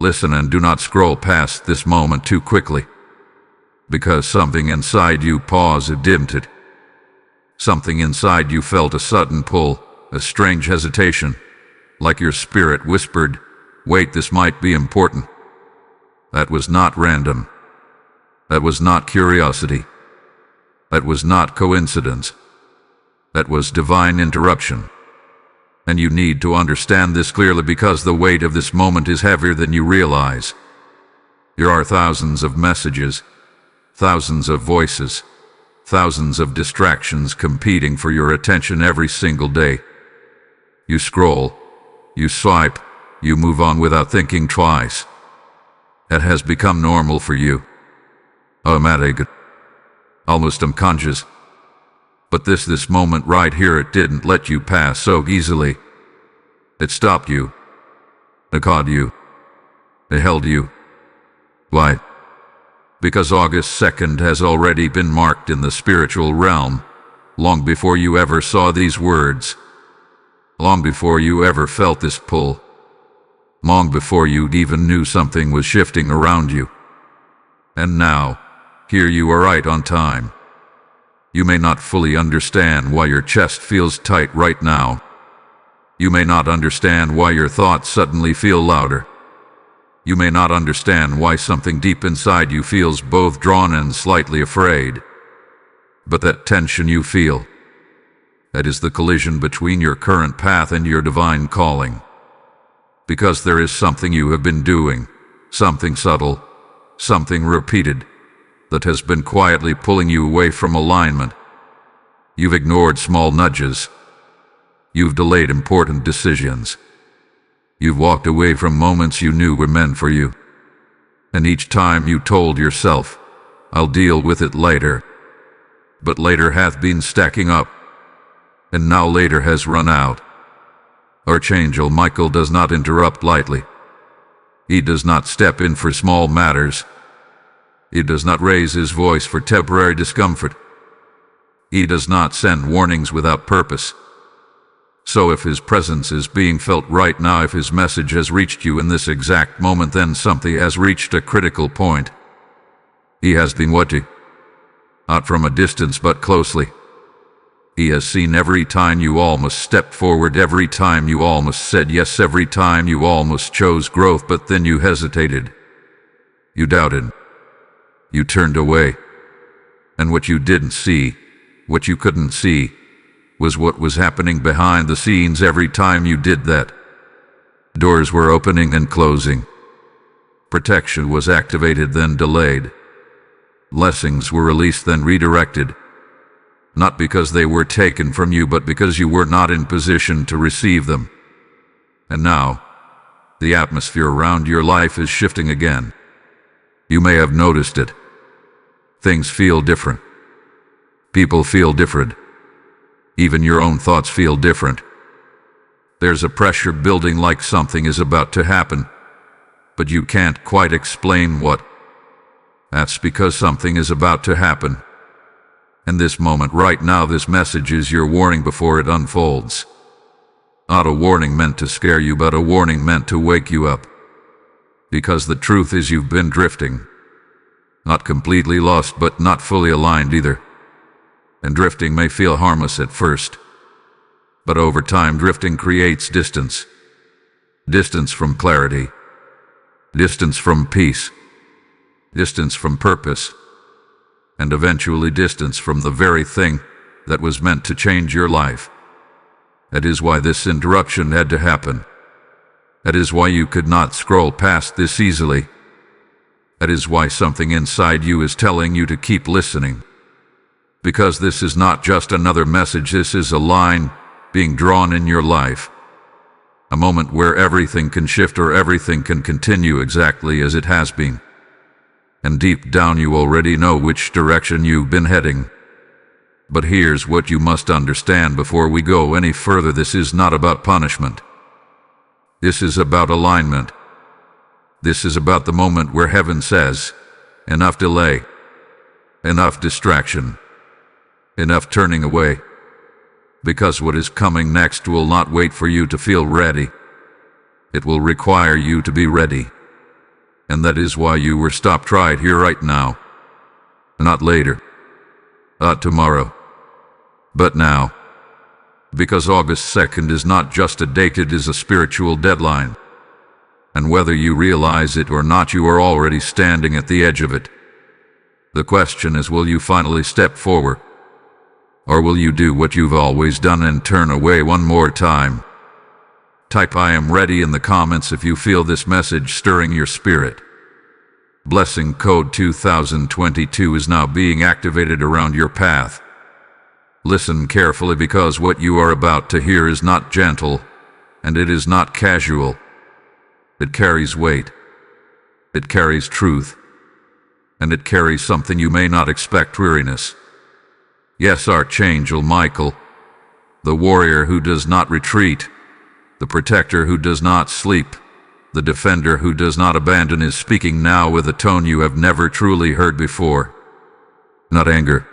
Listen and do not scroll past this moment too quickly, because something inside you paused and dimmed it. Something inside you felt a sudden pull, a strange hesitation, like your spirit whispered, "Wait, this might be important." That was not random. That was not curiosity. That was not coincidence. That was divine interruption. And you need to understand this clearly, because the weight of this moment is heavier than you realize. There are thousands of messages, thousands of voices, thousands of distractions competing for your attention every single day. You scroll, you swipe, you move on without thinking twice. That has become normal for you. Automatic, almost unconscious. But this moment right here, it didn't let you pass so easily. It stopped you. It caught you. It held you. Why? Because August 2nd has already been marked in the spiritual realm, long before you ever saw these words, long before you ever felt this pull, long before you even knew something was shifting around you. And now, here you are right on time. You may not fully understand why your chest feels tight right now. You may not understand why your thoughts suddenly feel louder. You may not understand why something deep inside you feels both drawn and slightly afraid. But that tension you feel, that is the collision between your current path and your divine calling. Because there is something you have been doing, something subtle, something repeated, that has been quietly pulling you away from alignment. You've ignored small nudges. You've delayed important decisions. You've walked away from moments you knew were meant for you. And each time you told yourself, "I'll deal with it later." But later hath been stacking up, and now later has run out. Archangel Michael does not interrupt lightly. He does not step in for small matters. He does not raise his voice for temporary discomfort. He does not send warnings without purpose. So if his presence is being felt right now, if his message has reached you in this exact moment, then something has reached a critical point. He has been watching, not from a distance but closely. He has seen every time you almost stepped forward, every time you almost said yes, every time you almost chose growth, but then you hesitated. You doubted. You turned away. And what you didn't see, what you couldn't see, was what was happening behind the scenes every time you did that. Doors were opening and closing. Protection was activated, then delayed. Blessings were released, then redirected. Not because they were taken from you, but because you were not in position to receive them. And now, the atmosphere around your life is shifting again. You may have noticed it. Things feel different. People feel different. Even your own thoughts feel different. There's a pressure building, like something is about to happen, but you can't quite explain what. That's because something is about to happen. And this moment right now, this message is your warning before it unfolds. Not a warning meant to scare you, but a warning meant to wake you up. Because the truth is, you've been drifting. Not completely lost, but not fully aligned either. And drifting may feel harmless at first, but over time drifting creates distance. Distance from clarity. Distance from peace. Distance from purpose. And eventually distance from the very thing that was meant to change your life. That is why this interruption had to happen. That is why you could not scroll past this easily. That is why something inside you is telling you to keep listening. Because this is not just another message, this is a line being drawn in your life. A moment where everything can shift or everything can continue exactly as it has been. And deep down you already know which direction you've been heading. But here's what you must understand before we go any further. This is not about punishment. This is about alignment. This is about the moment where heaven says, enough delay, enough distraction, enough turning away. Because what is coming next will not wait for you to feel ready. It will require you to be ready. And that is why you were stopped right here, right now. Not later. Not tomorrow. But now. Because August 2nd is not just a date, it is a spiritual deadline. And whether you realize it or not, you are already standing at the edge of it. The question is, will you finally step forward? Or will you do what you've always done and turn away one more time? Type "I am ready" in the comments if you feel this message stirring your spirit. Blessing code 2022 is now being activated around your path. Listen carefully, because what you are about to hear is not gentle, and it is not casual. It carries weight. It carries truth. And it carries something you may not expect: weariness. Yes, Archangel Michael, the warrior who does not retreat, the protector who does not sleep, the defender who does not abandon, is speaking now with a tone you have never truly heard before. Not anger,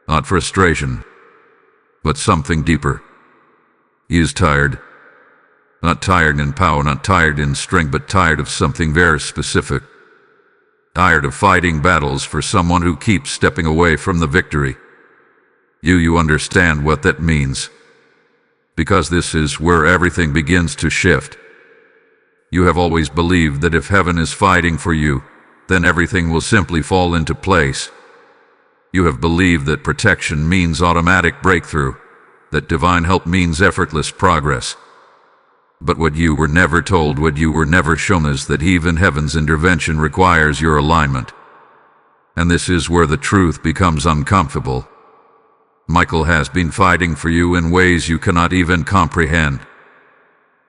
not frustration, but something deeper. He is tired. Not tired in power, not tired in strength, but tired of something very specific. Tired of fighting battles for someone who keeps stepping away from the victory. You understand what that means. Because this is where everything begins to shift. You have always believed that if heaven is fighting for you, then everything will simply fall into place. You have believed that protection means automatic breakthrough, that divine help means effortless progress. But what you were never told, what you were never shown, is that even heaven's intervention requires your alignment. And this is where the truth becomes uncomfortable. Michael has been fighting for you in ways you cannot even comprehend.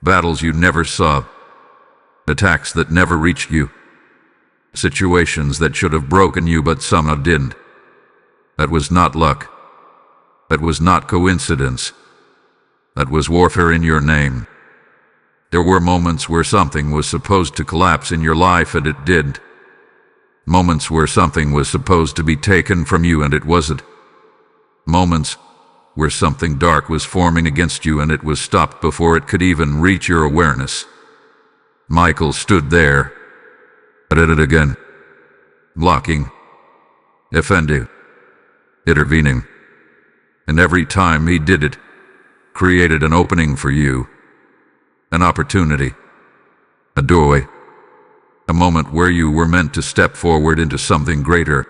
Battles you never saw. Attacks that never reached you. Situations that should have broken you but somehow didn't. That was not luck. That was not coincidence. That was warfare in your name. There were moments where something was supposed to collapse in your life and it didn't. Moments where something was supposed to be taken from you and it wasn't. Moments where something dark was forming against you and it was stopped before it could even reach your awareness. Michael stood there, at it again, blocking, offending, intervening. And every time he did it, created an opening for you, an opportunity, a doorway, a moment where you were meant to step forward into something greater.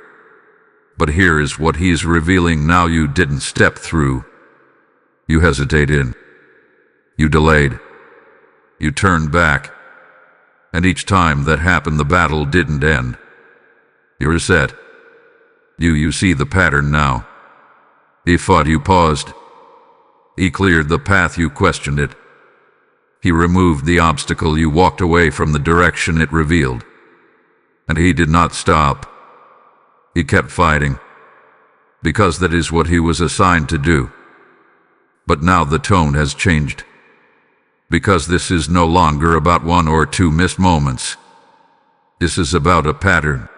But here is what he is revealing now: you didn't step through. You hesitated. You delayed. You turned back. And each time that happened, the battle didn't end. You reset. You see the pattern now. He fought, you paused. He cleared the path, you questioned it. He removed the obstacle, you walked away from the direction it revealed. And he did not stop. He kept fighting, because that is what he was assigned to do. But now the tone has changed, because this is no longer about one or two missed moments. This is about a pattern,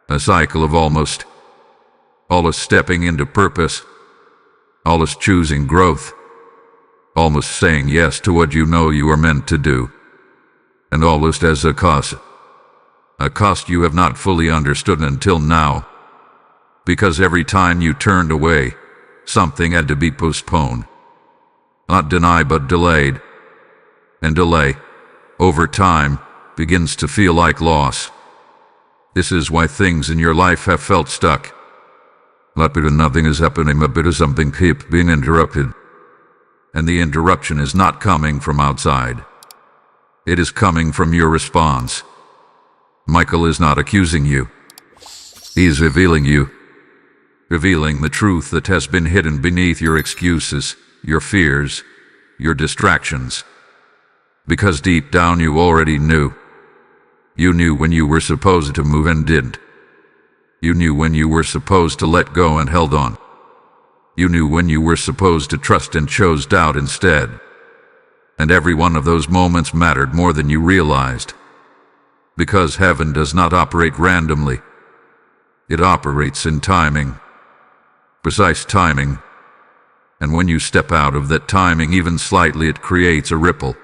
a cycle of almost stepping into purpose, almost choosing growth, almost saying yes to what you know you are meant to do, and almost as a cost you have not fully understood until now. Because every time you turned away, something had to be postponed. Not denied, but delayed. And delay, over time, begins to feel like loss. This is why things in your life have felt stuck. Not because nothing is happening, but because something keeps being interrupted. And the interruption is not coming from outside. It is coming from your response. Michael is not accusing you. He is revealing you. Revealing the truth that has been hidden beneath your excuses, your fears, your distractions. Because deep down you already knew. You knew when you were supposed to move and didn't. You knew when you were supposed to let go and held on. You knew when you were supposed to trust and chose doubt instead. And every one of those moments mattered more than you realized. Because heaven does not operate randomly. It operates in timing. Precise timing. And when you step out of that timing even slightly, it creates a ripple.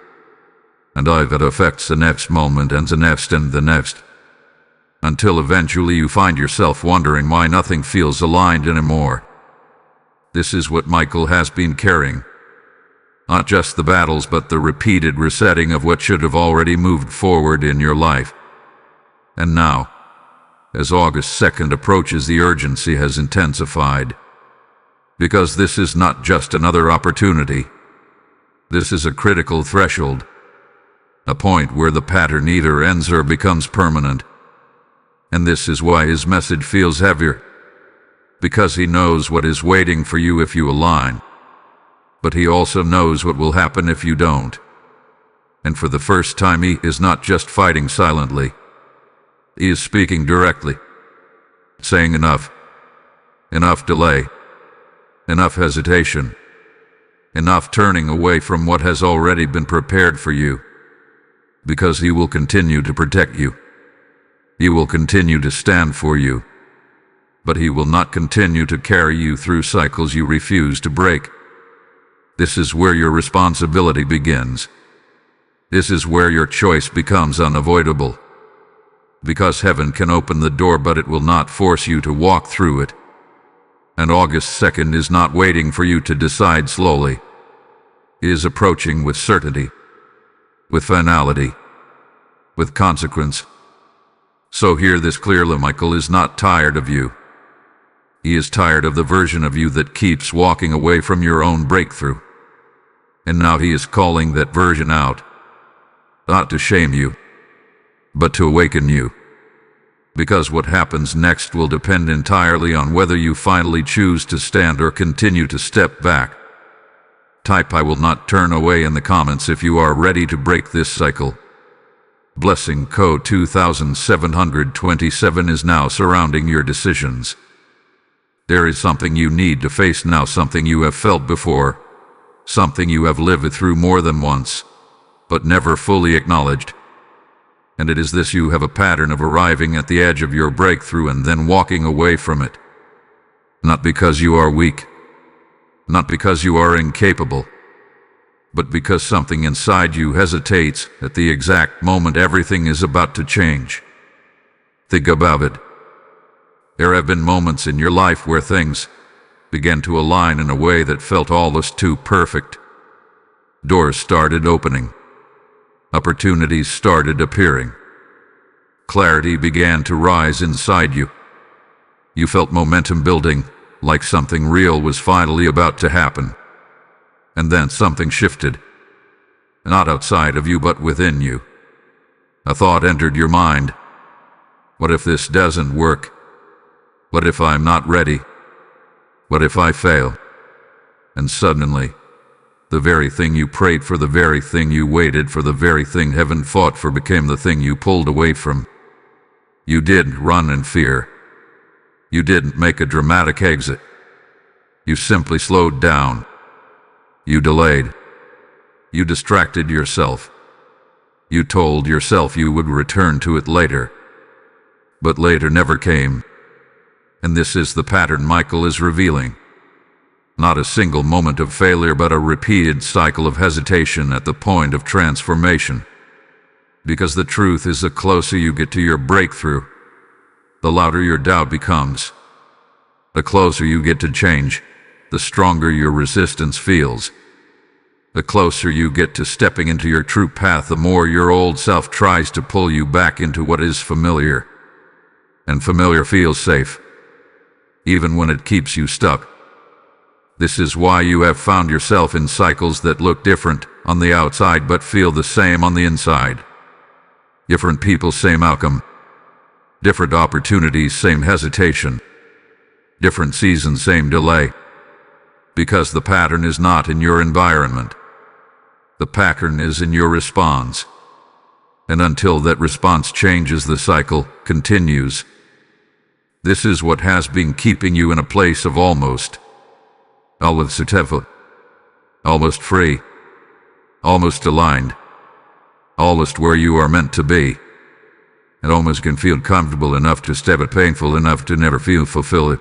and that affects the next moment and the next and the next, until eventually you find yourself wondering why nothing feels aligned anymore. This is what Michael has been carrying. Not just the battles, but the repeated resetting of what should have already moved forward in your life. And now, as August 2nd approaches, the urgency has intensified. Because this is not just another opportunity. This is a critical threshold. A point where the pattern either ends or becomes permanent. And this is why his message feels heavier. Because he knows what is waiting for you if you align. But he also knows what will happen if you don't. And for the first time, he is not just fighting silently. He is speaking directly. Saying enough. Enough delay. Enough hesitation. Enough turning away from what has already been prepared for you. Because he will continue to protect you. He will continue to stand for you. But he will not continue to carry you through cycles you refuse to break. This is where your responsibility begins. This is where your choice becomes unavoidable. Because heaven can open the door, but it will not force you to walk through it. And August 2nd is not waiting for you to decide slowly. It is approaching with certainty, with finality, with consequence. So hear this clearly: Michael is not tired of you. He is tired of the version of you that keeps walking away from your own breakthrough. And now he is calling that version out. Not to shame you, but to awaken you. Because what happens next will depend entirely on whether you finally choose to stand or continue to step back. Type "I will not turn away" in the comments if you are ready to break this cycle. Blessing code 2727 is now surrounding your decisions. There is something you need to face now, something you have felt before, something you have lived through more than once, but never fully acknowledged. And it is this: you have a pattern of arriving at the edge of your breakthrough and then walking away from it. Not because you are weak, not because you are incapable, but because something inside you hesitates at the exact moment everything is about to change. Think about it. There have been moments in your life where things began to align in a way that felt almost too perfect. Doors started opening. Opportunities started appearing. Clarity began to rise inside you. You felt momentum building, like something real was finally about to happen. And then something shifted. Not outside of you, but within you. A thought entered your mind. What if this doesn't work? What if I'm not ready? What if I fail? And suddenly, the very thing you prayed for, the very thing you waited for, the very thing heaven fought for became the thing you pulled away from. You didn't run in fear. You didn't make a dramatic exit. You simply slowed down. You delayed. You distracted yourself. You told yourself you would return to it later. But later never came. And this is the pattern Michael is revealing. Not a single moment of failure, but a repeated cycle of hesitation at the point of transformation. Because the truth is, the closer you get to your breakthrough, the louder your doubt becomes. The closer you get to change, the stronger your resistance feels. The closer you get to stepping into your true path, the more your old self tries to pull you back into what is familiar. And familiar feels safe, even when it keeps you stuck. This is why you have found yourself in cycles that look different on the outside but feel the same on the inside. Different people, same outcome. Different opportunities, same hesitation. Different seasons, same delay. Because the pattern is not in your environment. The pattern is in your response. And until that response changes, the cycle continues. This is what has been keeping you in a place of almost successful, almost free, almost aligned, almost where you are meant to be. It almost can feel comfortable enough to step, but painful enough to never feel fulfilled.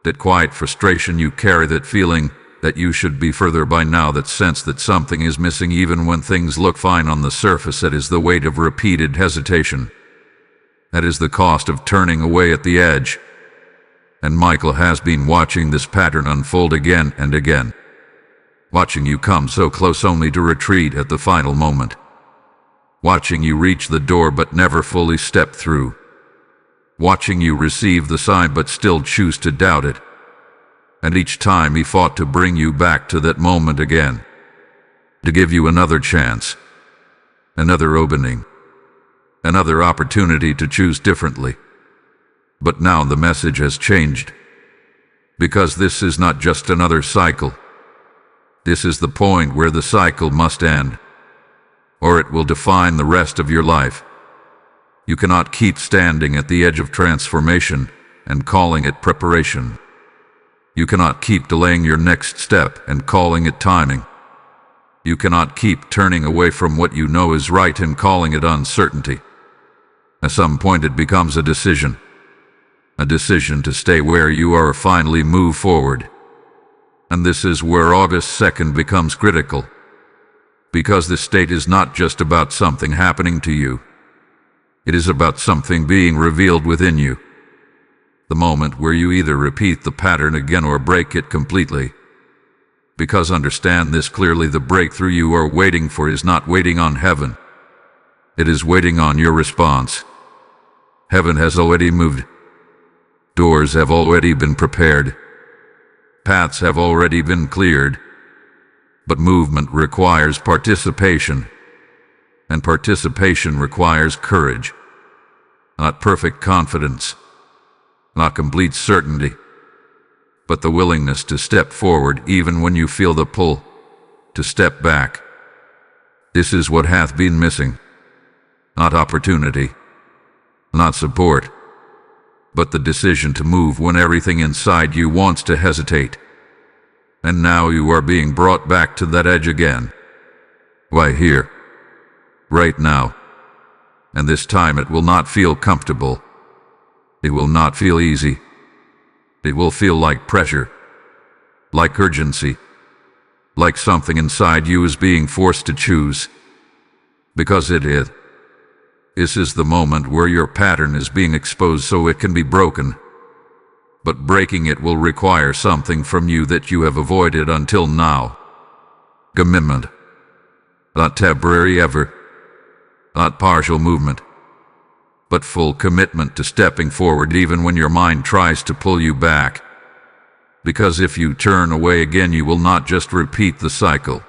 That quiet frustration you carry, that feeling that you should be further by now, that sense that something is missing even when things look fine on the surface. That is the weight of repeated hesitation. That is the cost of turning away at the edge. And Michael has been watching this pattern unfold again and again. Watching you come so close only to retreat at the final moment. Watching you reach the door but never fully step through. Watching you receive the sign but still choose to doubt it. And each time he fought to bring you back to that moment again. To give you another chance. Another opening. Another opportunity to choose differently. But now the message has changed. Because this is not just another cycle. This is the point where the cycle must end. Or it will define the rest of your life. You cannot keep standing at the edge of transformation and calling it preparation. You cannot keep delaying your next step and calling it timing. You cannot keep turning away from what you know is right and calling it uncertainty. At some point it becomes a decision. A decision to stay where you are or finally move forward. And this is where August 2nd becomes critical. Because this state is not just about something happening to you. It is about something being revealed within you. The moment where you either repeat the pattern again or break it completely. Because understand this clearly, the breakthrough you are waiting for is not waiting on heaven. It is waiting on your response. Heaven has already moved. Doors have already been prepared. Paths have already been cleared. But movement requires participation. And participation requires courage. Not perfect confidence. Not complete certainty. But the willingness to step forward even when you feel the pull. To step back. This is what hath been missing. Not opportunity. Not support. But the decision to move when everything inside you wants to hesitate. And now you are being brought back to that edge again. Why, here. Right now. And this time it will not feel comfortable. It will not feel easy. It will feel like pressure. Like urgency. Like something inside you is being forced to choose. Because it is. This is the moment where your pattern is being exposed so it can be broken. But breaking it will require something from you that you have avoided until now. Commitment. Not temporary effort. Not partial movement. But full commitment to stepping forward even when your mind tries to pull you back. Because if you turn away again, you will not just repeat the cycle.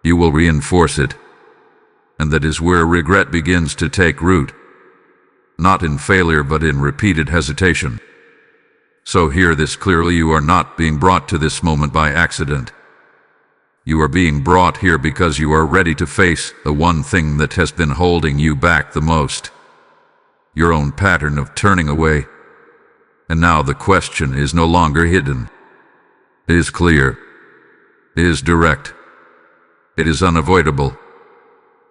You will reinforce it. And that is where regret begins to take root. Not in failure, but in repeated hesitation. So hear this clearly, you are not being brought to this moment by accident. You are being brought here because you are ready to face the one thing that has been holding you back the most. Your own pattern of turning away. And now the question is no longer hidden. It is clear. It is direct. It is unavoidable.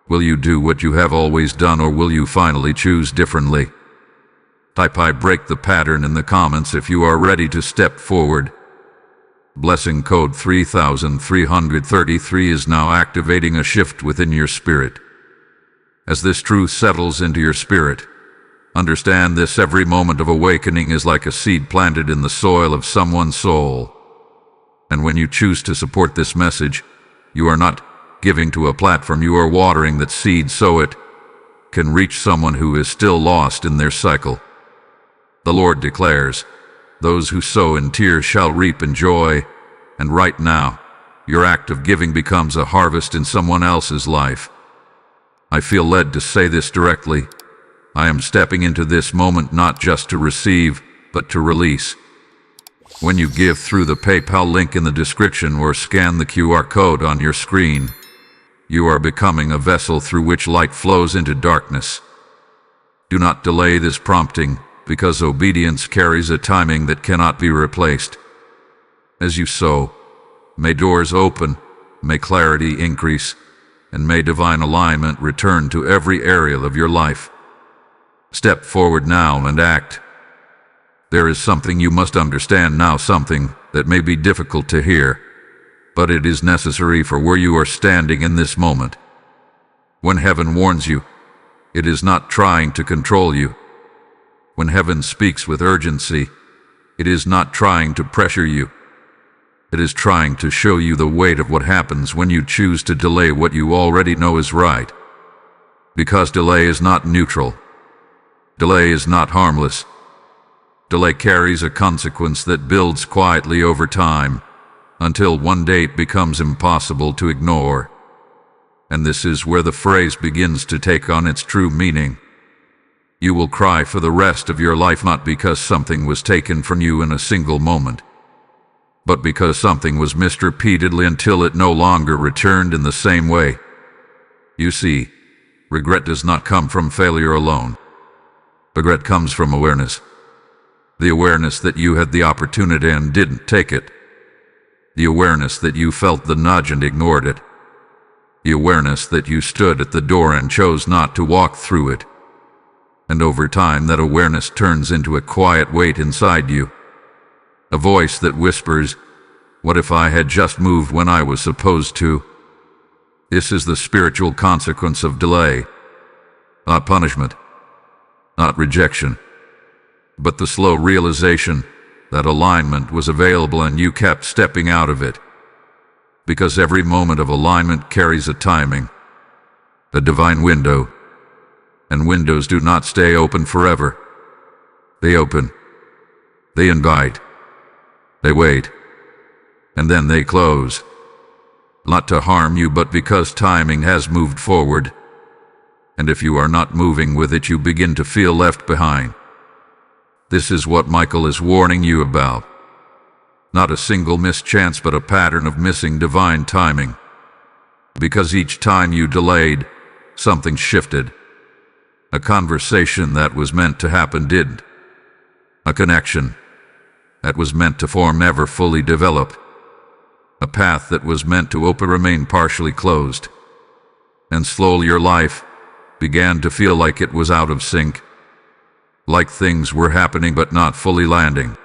Will you do what you have always done, or will you finally choose differently? Type "I break the pattern" in the comments if you are ready to step forward. Blessing code 3333 is now activating a shift within your spirit. As this truth settles into your spirit, understand this: every moment of awakening is like a seed planted in the soil of someone's soul. And when you choose to support this message, you are not giving to a platform, you are watering that seed so it can reach someone who is still lost in their cycle. The Lord declares, "Those who sow in tears shall reap in joy." And right now, your act of giving becomes a harvest in someone else's life. I feel led to say this directly. I am stepping into this moment not just to receive, but to release. When you give through the PayPal link in the description or scan the QR code on your screen, you are becoming a vessel through which light flows into darkness. Do not delay this prompting, because obedience carries a timing that cannot be replaced. As you sow, may doors open, may clarity increase, and may divine alignment return to every area of your life. Step forward now and act. There is something you must understand now, something that may be difficult to hear, but it is necessary for where you are standing in this moment. When heaven warns you, it is not trying to control you. When heaven speaks with urgency, it is not trying to pressure you. It is trying to show you the weight of what happens when you choose to delay what you already know is right. Because delay is not neutral. Delay is not harmless. Delay carries a consequence that builds quietly over time, until one day it becomes impossible to ignore. And this is where the phrase begins to take on its true meaning. You will cry for the rest of your life not because something was taken from you in a single moment, but because something was missed repeatedly until it no longer returned in the same way. You see, regret does not come from failure alone. Regret comes from awareness. The awareness that you had the opportunity and didn't take it. The awareness that you felt the nudge and ignored it. The awareness that you stood at the door and chose not to walk through it. And over time that awareness turns into a quiet weight inside you. A voice that whispers, "What if I had just moved when I was supposed to?" This is the spiritual consequence of delay. Not punishment, not rejection, but the slow realization that alignment was available and you kept stepping out of it. Because every moment of alignment carries a timing, a divine window, and windows do not stay open forever. They open, they invite, they wait, and then they close. Not to harm you, but because timing has moved forward. And if you are not moving with it, you begin to feel left behind. This is what Michael is warning you about. Not a single missed chance, but a pattern of missing divine timing. Because each time you delayed, something shifted. A conversation that was meant to happen didn't. A connection that was meant to form never fully developed. A path that was meant to open remained partially closed. And slowly your life began to feel like it was out of sync. Like things were happening but not fully landing.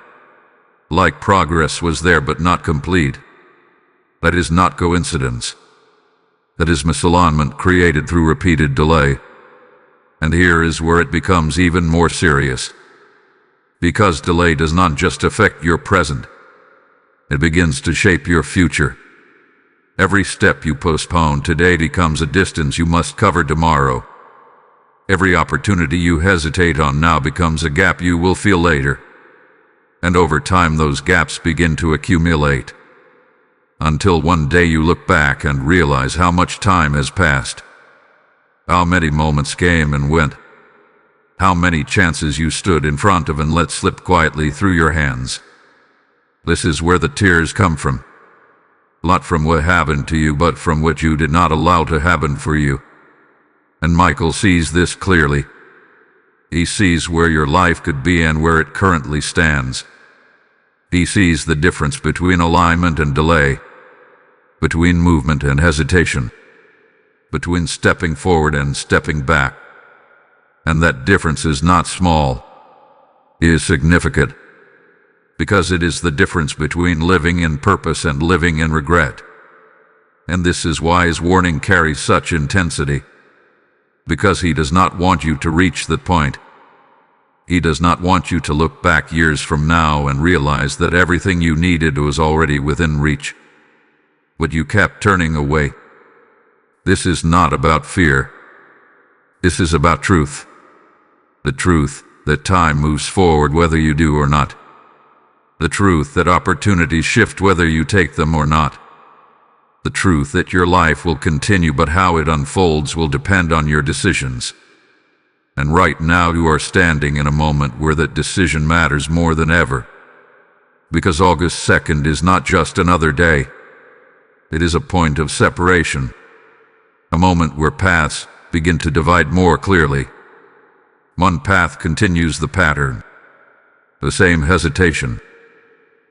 Like progress was there but not complete. That is not coincidence. That is misalignment created through repeated delay. And here is where it becomes even more serious. Because delay does not just affect your present. It begins to shape your future. Every step you postpone today becomes a distance you must cover tomorrow. Every opportunity you hesitate on now becomes a gap you will feel later. And over time those gaps begin to accumulate. Until one day you look back and realize how much time has passed. How many moments came and went. How many chances you stood in front of and let slip quietly through your hands. This is where the tears come from. Not from what happened to you, but from what you did not allow to happen for you. And Michael sees this clearly. He sees where your life could be and where it currently stands. He sees the difference between alignment and delay, between movement and hesitation, between stepping forward and stepping back. And that difference is not small. It is significant, because it is the difference between living in purpose and living in regret. And this is why his warning carries such intensity. Because he does not want you to reach that point. He does not want you to look back years from now and realize that everything you needed was already within reach. But you kept turning away. This is not about fear. This is about truth. The truth that time moves forward whether you do or not. The truth that opportunities shift whether you take them or not. The truth that your life will continue, but how it unfolds will depend on your decisions. And right now you are standing in a moment where that decision matters more than ever. Because August 2nd is not just another day. It is a point of separation. A moment where paths begin to divide more clearly. One path continues the pattern. The same hesitation.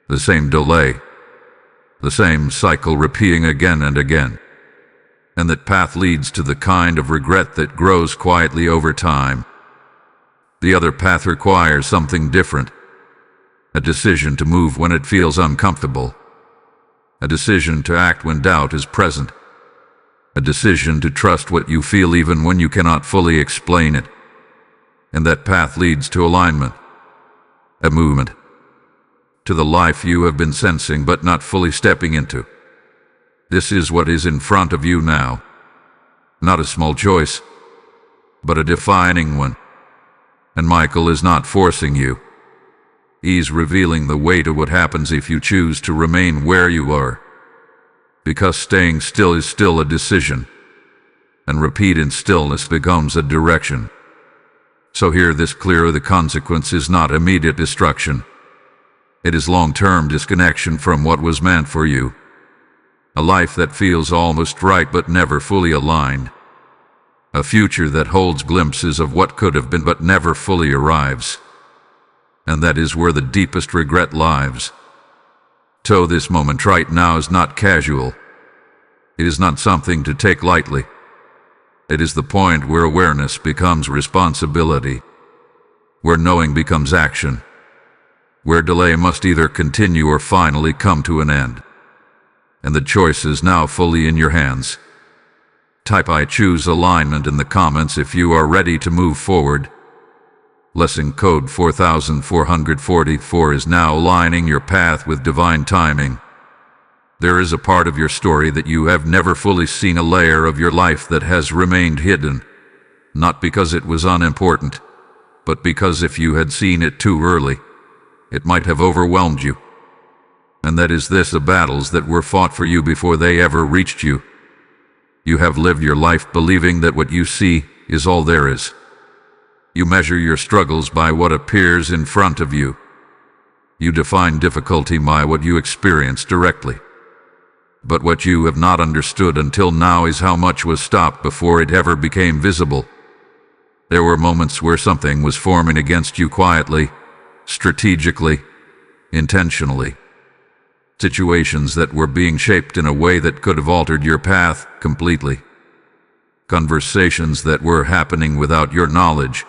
The same delay. The same cycle repeating again and again. And that path leads to the kind of regret that grows quietly over time. The other path requires something different. A decision to move when it feels uncomfortable. A decision to act when doubt is present. A decision to trust what you feel even when you cannot fully explain it. And that path leads to alignment. A movement. To the life you have been sensing but not fully stepping into. This is what is in front of you now. Not a small choice, but a defining one. And Michael is not forcing you. He's revealing the way to what happens if you choose to remain where you are. Because staying still is still a decision, and repeat in stillness becomes a direction. So hear this clear: the consequence is not immediate destruction. It is long-term disconnection from what was meant for you. A life that feels almost right but never fully aligned. A future that holds glimpses of what could have been but never fully arrives. And that is where the deepest regret lies. So this moment right now is not casual. It is not something to take lightly. It is the point where awareness becomes responsibility. Where knowing becomes action. Where delay must either continue or finally come to an end. And the choice is now fully in your hands. Type "I choose alignment" in the comments if you are ready to move forward. Lesson code 4444 is now aligning your path with divine timing. There is a part of your story that you have never fully seen, a layer of your life that has remained hidden. Not because it was unimportant, but because if you had seen it too early, it might have overwhelmed you. And that is this: the battles that were fought for you before they ever reached you. You have lived your life believing that what you see is all there is. You measure your struggles by what appears in front of you. You define difficulty by what you experience directly. But what you have not understood until now is how much was stopped before it ever became visible. There were moments where something was forming against you quietly, strategically, intentionally. Situations that were being shaped in a way that could have altered your path completely. Conversations that were happening without your knowledge.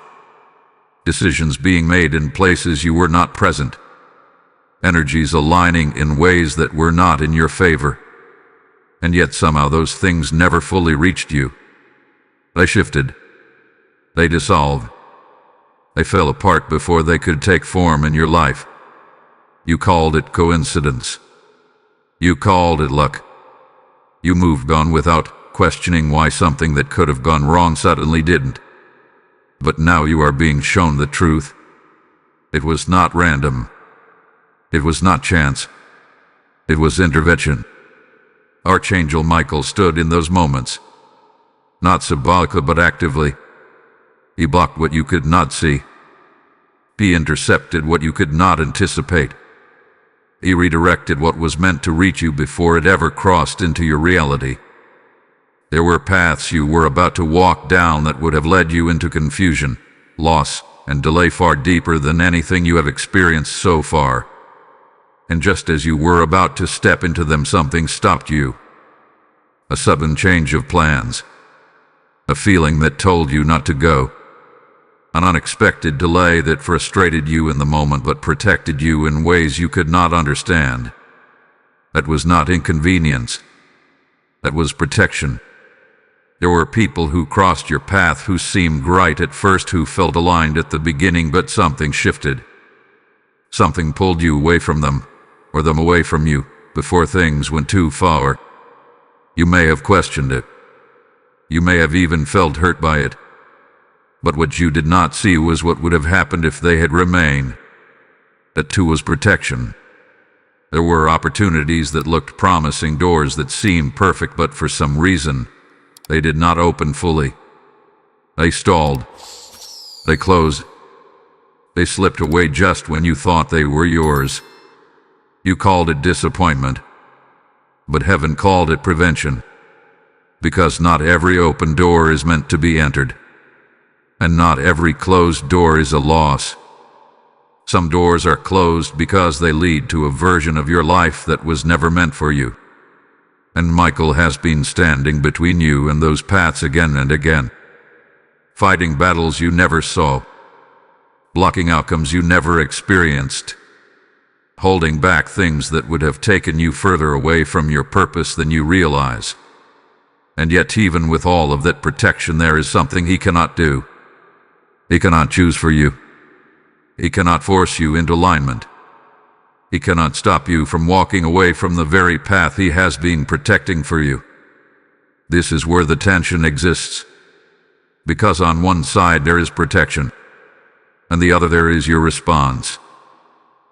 Decisions being made in places you were not present. Energies aligning in ways that were not in your favor. And yet somehow those things never fully reached you. They shifted. They dissolved. They fell apart before they could take form in your life. You called it coincidence. You called it luck. You moved on without questioning why something that could have gone wrong suddenly didn't. But now you are being shown the truth. It was not random. It was not chance. It was intervention. Archangel Michael stood in those moments. Not symbolically but actively. He blocked what you could not see. He intercepted what you could not anticipate. He redirected what was meant to reach you before it ever crossed into your reality. There were paths you were about to walk down that would have led you into confusion, loss, and delay far deeper than anything you have experienced so far. And just as you were about to step into them, something stopped you. A sudden change of plans. A feeling that told you not to go. An unexpected delay that frustrated you in the moment but protected you in ways you could not understand. That was not inconvenience. That was protection. There were people who crossed your path who seemed right at first, who felt aligned at the beginning, but something shifted. Something pulled you away from them, or them away from you, before things went too far. You may have questioned it. You may have even felt hurt by it. But what you did not see was what would have happened if they had remained. That too was protection. There were opportunities that looked promising, doors that seemed perfect, but for some reason, they did not open fully. They stalled. They closed. They slipped away just when you thought they were yours. You called it disappointment, but heaven called it prevention. Because not every open door is meant to be entered. And not every closed door is a loss. Some doors are closed because they lead to a version of your life that was never meant for you. And Michael has been standing between you and those paths again and again. Fighting battles you never saw. Blocking outcomes you never experienced. holding back things that would have taken you further away from your purpose than you realize. And yet, even with all of that protection, there is something he cannot do. He cannot choose for you. He cannot force you into alignment. He cannot stop you from walking away from the very path he has been protecting for you. This is where the tension exists. Because on one side there is protection, and the other there is your response.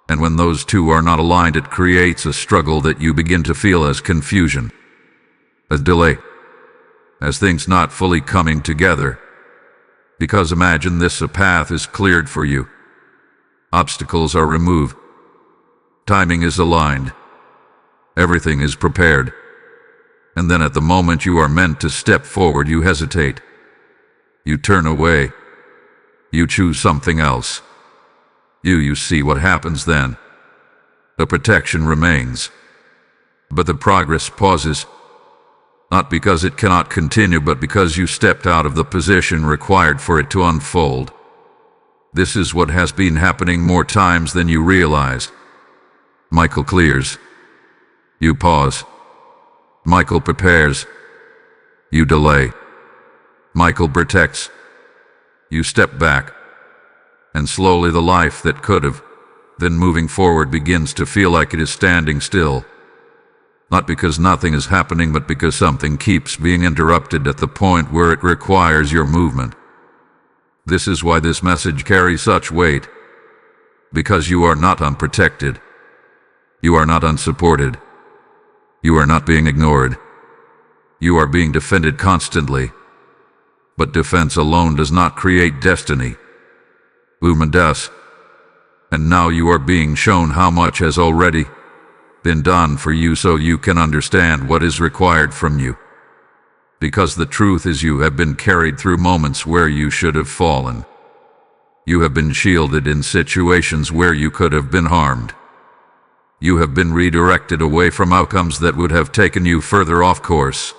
And when those two are not aligned, it creates a struggle that you begin to feel as confusion, as delay, as things not fully coming together. Because imagine this: a path is cleared for you. Obstacles are removed. Timing is aligned. Everything is prepared. And then at the moment you are meant to step forward, you hesitate. You turn away. You choose something else. You see what happens then. The protection remains, but the progress pauses. Not because it cannot continue, but because you stepped out of the position required for it to unfold. This is what has been happening more times than you realize. Michael clears. You pause. Michael prepares. You delay. Michael protects. You step back. And slowly the life that could have been moving forward begins to feel like it is standing still. Not because nothing is happening, but because something keeps being interrupted at the point where it requires your movement. This is why this message carries such weight. Because you are not unprotected. You are not unsupported. You are not being ignored. You are being defended constantly. But defense alone does not create destiny. Woman does. And now you are being shown how much has already been done for you, so you can understand what is required from you. Because the truth is, you have been carried through moments where you should have fallen. You have been shielded in situations where you could have been harmed. You have been redirected away from outcomes that would have taken you further off course.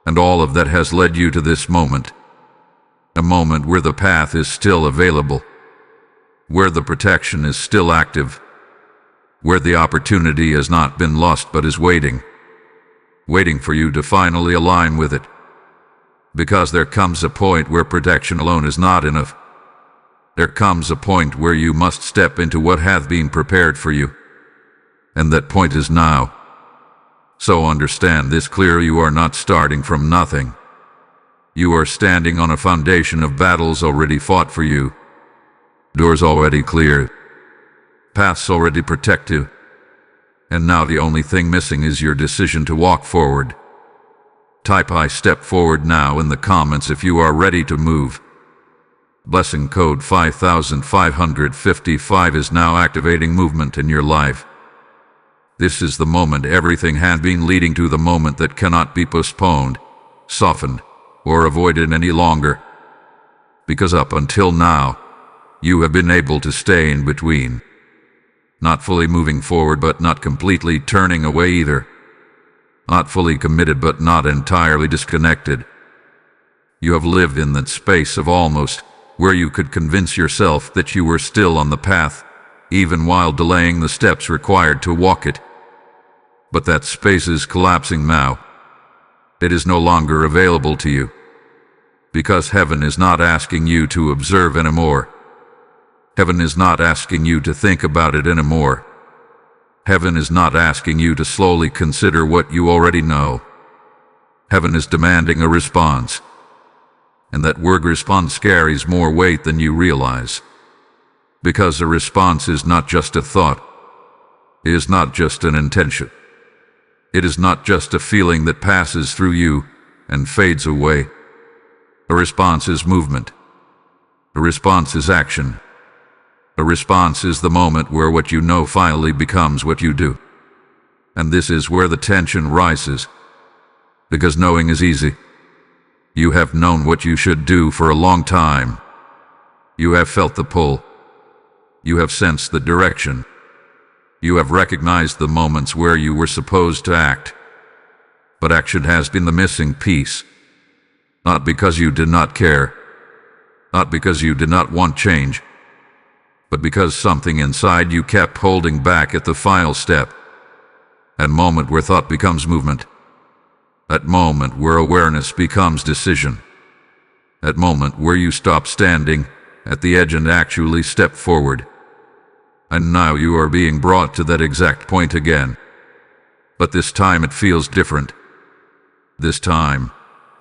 And all of that has led you to this moment. A moment where the path is still available. Where the protection is still active. Where the opportunity has not been lost but is waiting. Waiting for you to finally align with it. Because there comes a point where protection alone is not enough. There comes a point where you must step into what hath been prepared for you. And that point is now. So understand this clearly: you are not starting from nothing. You are standing on a foundation of battles already fought for you. Doors already cleared. Paths already protected. And now the only thing missing is your decision to walk forward. Type "I step forward" now in the comments if you are ready to move. Blessing code 5555 is now activating movement in your life. This is the moment everything had been leading to, the moment that cannot be postponed, softened, or avoided any longer. Because up until now, you have been able to stay in between. Not fully moving forward, but not completely turning away either. Not fully committed, but not entirely disconnected. You have lived in that space of almost, where you could convince yourself that you were still on the path, even while delaying the steps required to walk it. But that space is collapsing now. It is no longer available to you. Because heaven is not asking you to observe anymore. Heaven is not asking you to think about it anymore. Heaven is not asking you to slowly consider what you already know. Heaven is demanding a response. And that word response carries more weight than you realize. Because a response is not just a thought. It is not just an intention. It is not just a feeling that passes through you and fades away. A response is movement. A response is action. A response is the moment where what you know finally becomes what you do. And this is where the tension rises. Because knowing is easy. You have known what you should do for a long time. You have felt the pull. You have sensed the direction. You have recognized the moments where you were supposed to act. But action has been the missing piece. Not because you did not care. Not because you did not want change. but because something inside you kept holding back at the final step. At moment where thought becomes movement. At moment where awareness becomes decision. At moment where you stop standing at the edge and actually step forward. And now you are being brought to that exact point again. But this time it feels different. This time,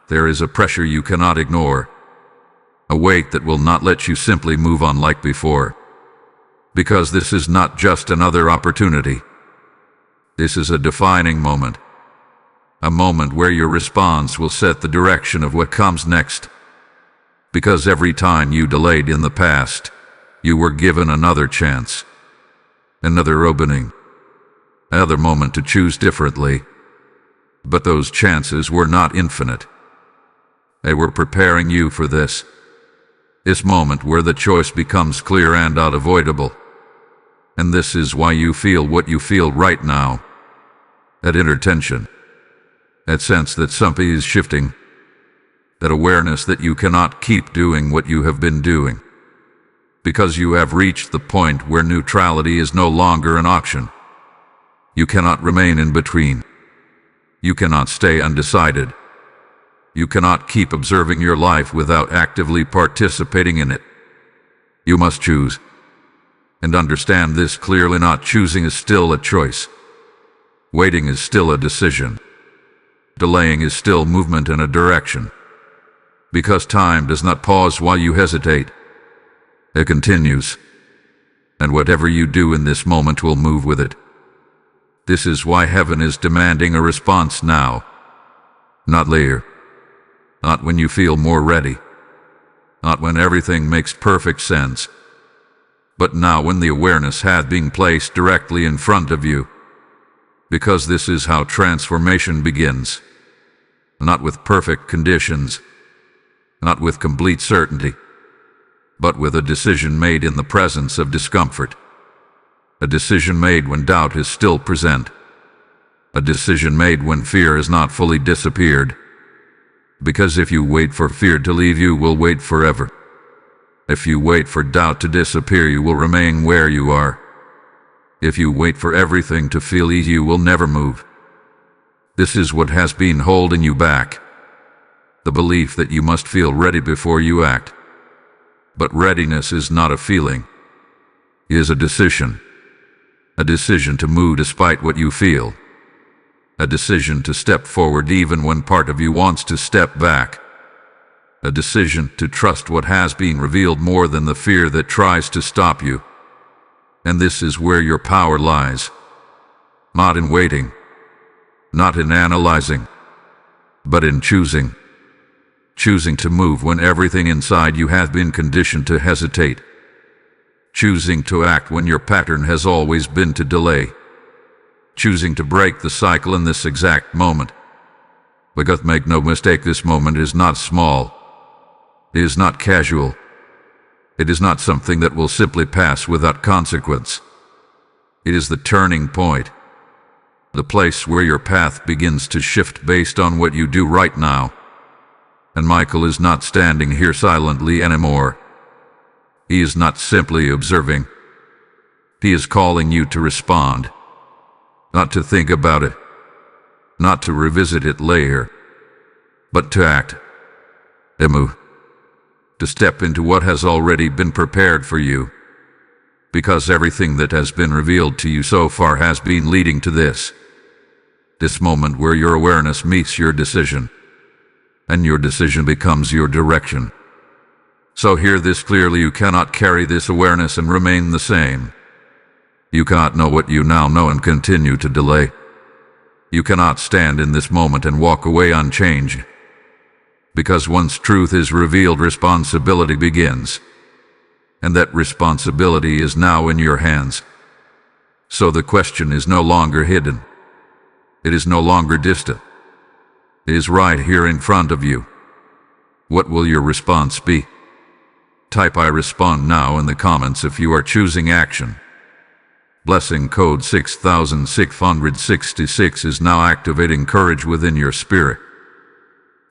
there is a pressure you cannot ignore. A weight that will not let you simply move on like before. Because this is not just another opportunity. This is a defining moment. A moment where your response will set the direction of what comes next. Because every time you delayed in the past, you were given another chance. Another opening. Another moment to choose differently. But those chances were not infinite. They were preparing you for this. This moment where the choice becomes clear and unavoidable. And this is why you feel what you feel right now. That inner tension. That sense that something is shifting. That awareness that you cannot keep doing what you have been doing. Because you have reached the point where neutrality is no longer an option. You cannot remain in between. You cannot stay undecided. You cannot keep observing your life without actively participating in it. You must choose. And understand this clearly: not choosing is still a choice. Waiting is still a decision. Delaying is still movement in a direction. Because time does not pause while you hesitate. It continues. And whatever you do in this moment will move with it. This is why heaven is demanding a response now. Not later. Not when you feel more ready. Not when everything makes perfect sense. But now, when the awareness has been placed directly in front of you. Because this is how transformation begins. Not with perfect conditions. Not with complete certainty. But with a decision made in the presence of discomfort. A decision made when doubt is still present. A decision made when fear has not fully disappeared. Because if you wait for fear to leave, you will wait forever. If you wait for doubt to disappear, you will remain where you are. If you wait for everything to feel easy, you will never move. This is what has been holding you back. The belief that you must feel ready before you act. But readiness is not a feeling. It is a decision. A decision to move despite what you feel. A decision to step forward even when part of you wants to step back. A decision to trust what has been revealed more than the fear that tries to stop you. And this is where your power lies. Not in waiting. Not in analyzing. But in choosing. Choosing to move when everything inside you has been conditioned to hesitate. Choosing to act when your pattern has always been to delay. Choosing to break the cycle in this exact moment. Because make no mistake, this moment is not small. It is not casual. It is not something that will simply pass without consequence. It is the turning point. The place where your path begins to shift based on what you do right now. And Michael is not standing here silently anymore. He is not simply observing. He is calling you to respond. Not to think about it. Not to revisit it later. But to act. To move. To step into what has already been prepared for you. Because everything that has been revealed to you so far has been leading to this. This moment where your awareness meets your decision. And your decision becomes your direction. So hear this clearly: you cannot carry this awareness and remain the same. You cannot know what you now know and continue to delay. You cannot stand in this moment and walk away unchanged. Because once truth is revealed, responsibility begins. And that responsibility is now in your hands. So the question is no longer hidden. It is no longer distant. It is right here in front of you. What will your response be? Type "I respond" now in the comments if you are choosing action. Blessing code 6666 is now activating courage within your spirit.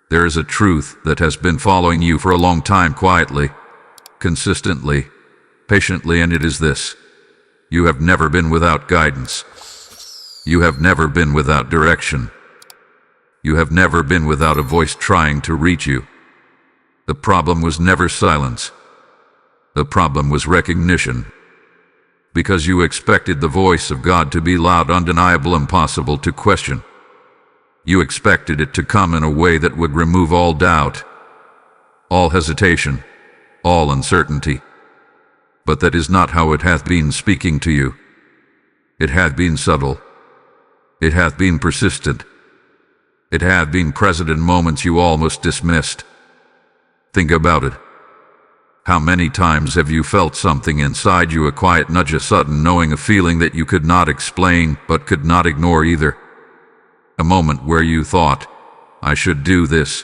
There is a truth that has been following you for a long time, quietly, consistently, patiently, and it is this: you have never been without guidance. You have never been without direction. You have never been without a voice trying to reach you. The problem was never silence. The problem was recognition. Because you expected the voice of God to be loud, undeniable, impossible to question. You expected it to come in a way that would remove all doubt, all hesitation, all uncertainty. But that is not how it hath been speaking to you. It hath been subtle. It hath been persistent. It hath been present in moments you almost dismissed. Think about it. How many times have you felt something inside you, a quiet nudge, a sudden knowing, a feeling that you could not explain but could not ignore either? A moment where you thought, I should do this,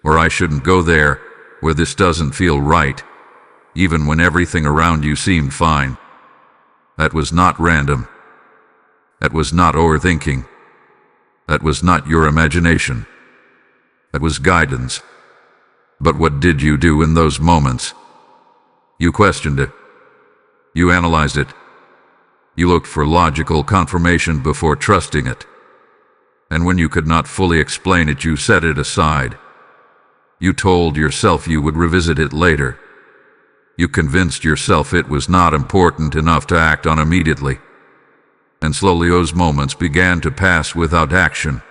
or I shouldn't go there, where this doesn't feel right, even when everything around you seemed fine. That was not random. That was not overthinking. That was not your imagination. That was guidance. But what did you do in those moments? You questioned it. You analyzed it. You looked for logical confirmation before trusting it. And when you could not fully explain it, you set it aside. You told yourself you would revisit it later. You convinced yourself it was not important enough to act on immediately. And slowly those moments began to pass without action.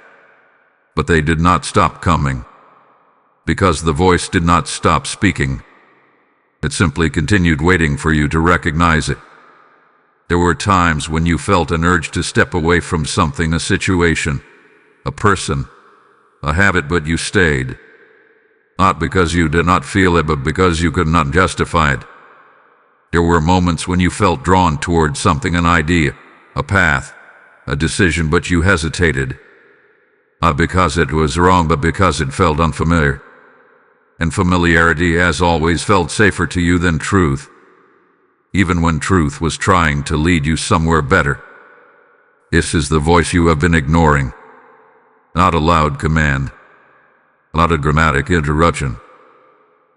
But they did not stop coming. Because the voice did not stop speaking. It simply continued waiting for you to recognize it. There were times when you felt an urge to step away from something, a situation, a person, a habit, but you stayed. Not because you did not feel it, but because you could not justify it. There were moments when you felt drawn towards something, an idea, a path, a decision, but you hesitated. Not because it was wrong, but because it felt unfamiliar. And familiarity has always felt safer to you than truth, even when truth was trying to lead you somewhere better. This is the voice you have been ignoring. Not a loud command, not a dramatic interruption,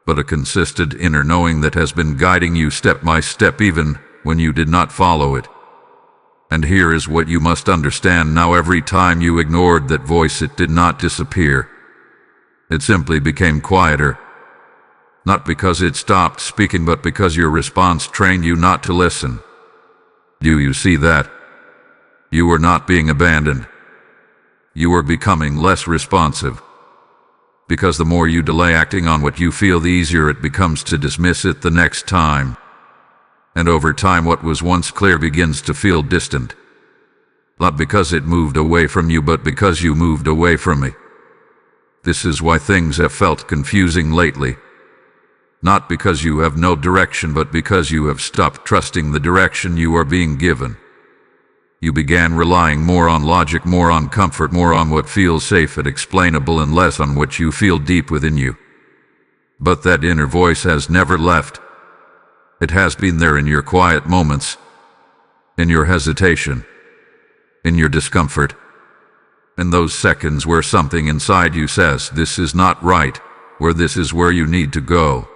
but a consistent inner knowing that has been guiding you step by step even when you did not follow it. And here is what you must understand now: every time you ignored that voice, it did not disappear. It simply became quieter. Not because it stopped speaking, but because your response trained you not to listen. Do you see that? You were not being abandoned. You were becoming less responsive. Because the more you delay acting on what you feel, the easier it becomes to dismiss it the next time. And over time, what was once clear begins to feel distant. Not because it moved away from you, but because you moved away from it. This is why things have felt confusing lately. Not because you have no direction, but because you have stopped trusting the direction you are being given. You began relying more on logic, more on comfort, more on what feels safe and explainable, and less on what you feel deep within you. But that inner voice has never left. It has been there in your quiet moments, in your hesitation, in your discomfort, in those seconds where something inside you says, this is not right, where this is where you need to go.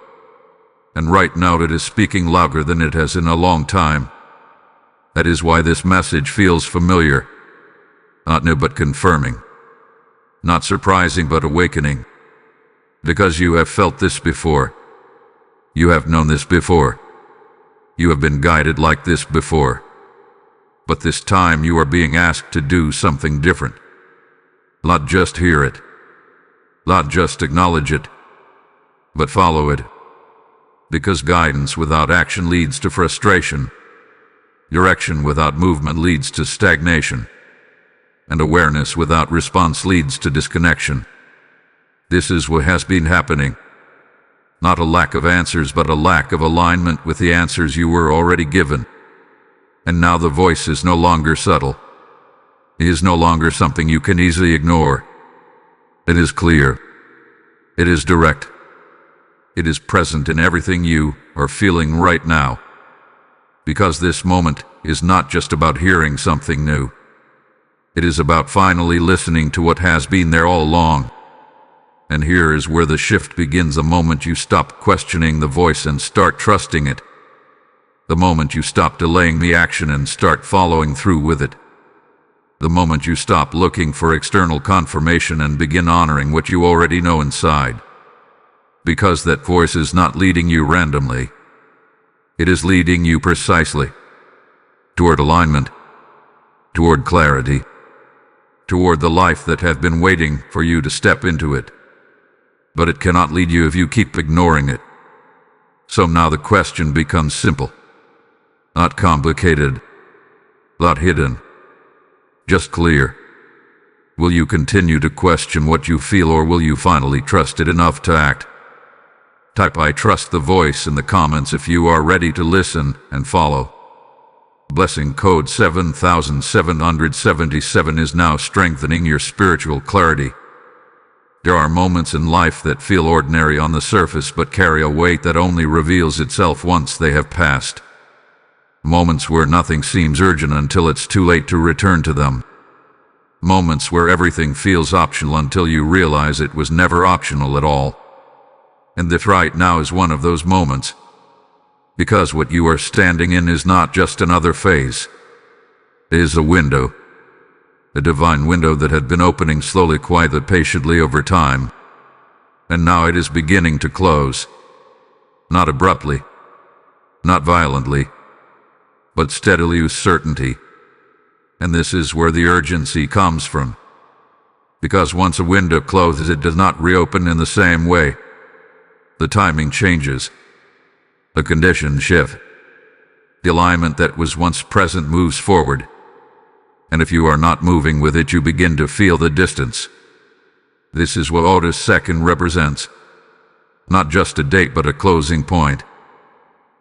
And right now it is speaking louder than it has in a long time. That is why this message feels familiar, not new but confirming, not surprising but awakening. Because you have felt this before. You have known this before. You have been guided like this before. But this time you are being asked to do something different. Not just hear it, not just acknowledge it, but follow it. Because guidance without action leads to frustration. Direction without movement leads to stagnation. And awareness without response leads to disconnection. This is what has been happening. Not a lack of answers, but a lack of alignment with the answers you were already given. And now the voice is no longer subtle. It is no longer something you can easily ignore. It is clear. It is direct. It is present in everything you are feeling right now. Because this moment is not just about hearing something new. It is about finally listening to what has been there all along. And here is where the shift begins, the moment you stop questioning the voice and start trusting it. The moment you stop delaying the action and start following through with it. The moment you stop looking for external confirmation and begin honoring what you already know inside. Because that voice is not leading you randomly. It is leading you precisely toward alignment, toward clarity, toward the life that has been waiting for you to step into it. But it cannot lead you if you keep ignoring it. So now the question becomes simple. Not complicated, not hidden, just clear. Will you continue to question what you feel, or will you finally trust it enough to act? Type "I trust" the voice in the comments if you are ready to listen and follow. Blessing code 7777 is now strengthening your spiritual clarity. There are moments in life that feel ordinary on the surface but carry a weight that only reveals itself once they have passed. Moments where nothing seems urgent until it's too late to return to them. Moments where everything feels optional until you realize it was never optional at all. And this right now is one of those moments. Because what you are standing in is not just another phase. It is a window. A divine window that had been opening slowly, quietly, patiently over time. And now it is beginning to close. Not abruptly. Not violently. But steadily with certainty. And this is where the urgency comes from. Because once a window closes, it does not reopen in the same way. The timing changes. The conditions shift. The alignment that was once present moves forward. And if you are not moving with it, you begin to feel the distance. This is what Otis second represents. Not just a date, but a closing point.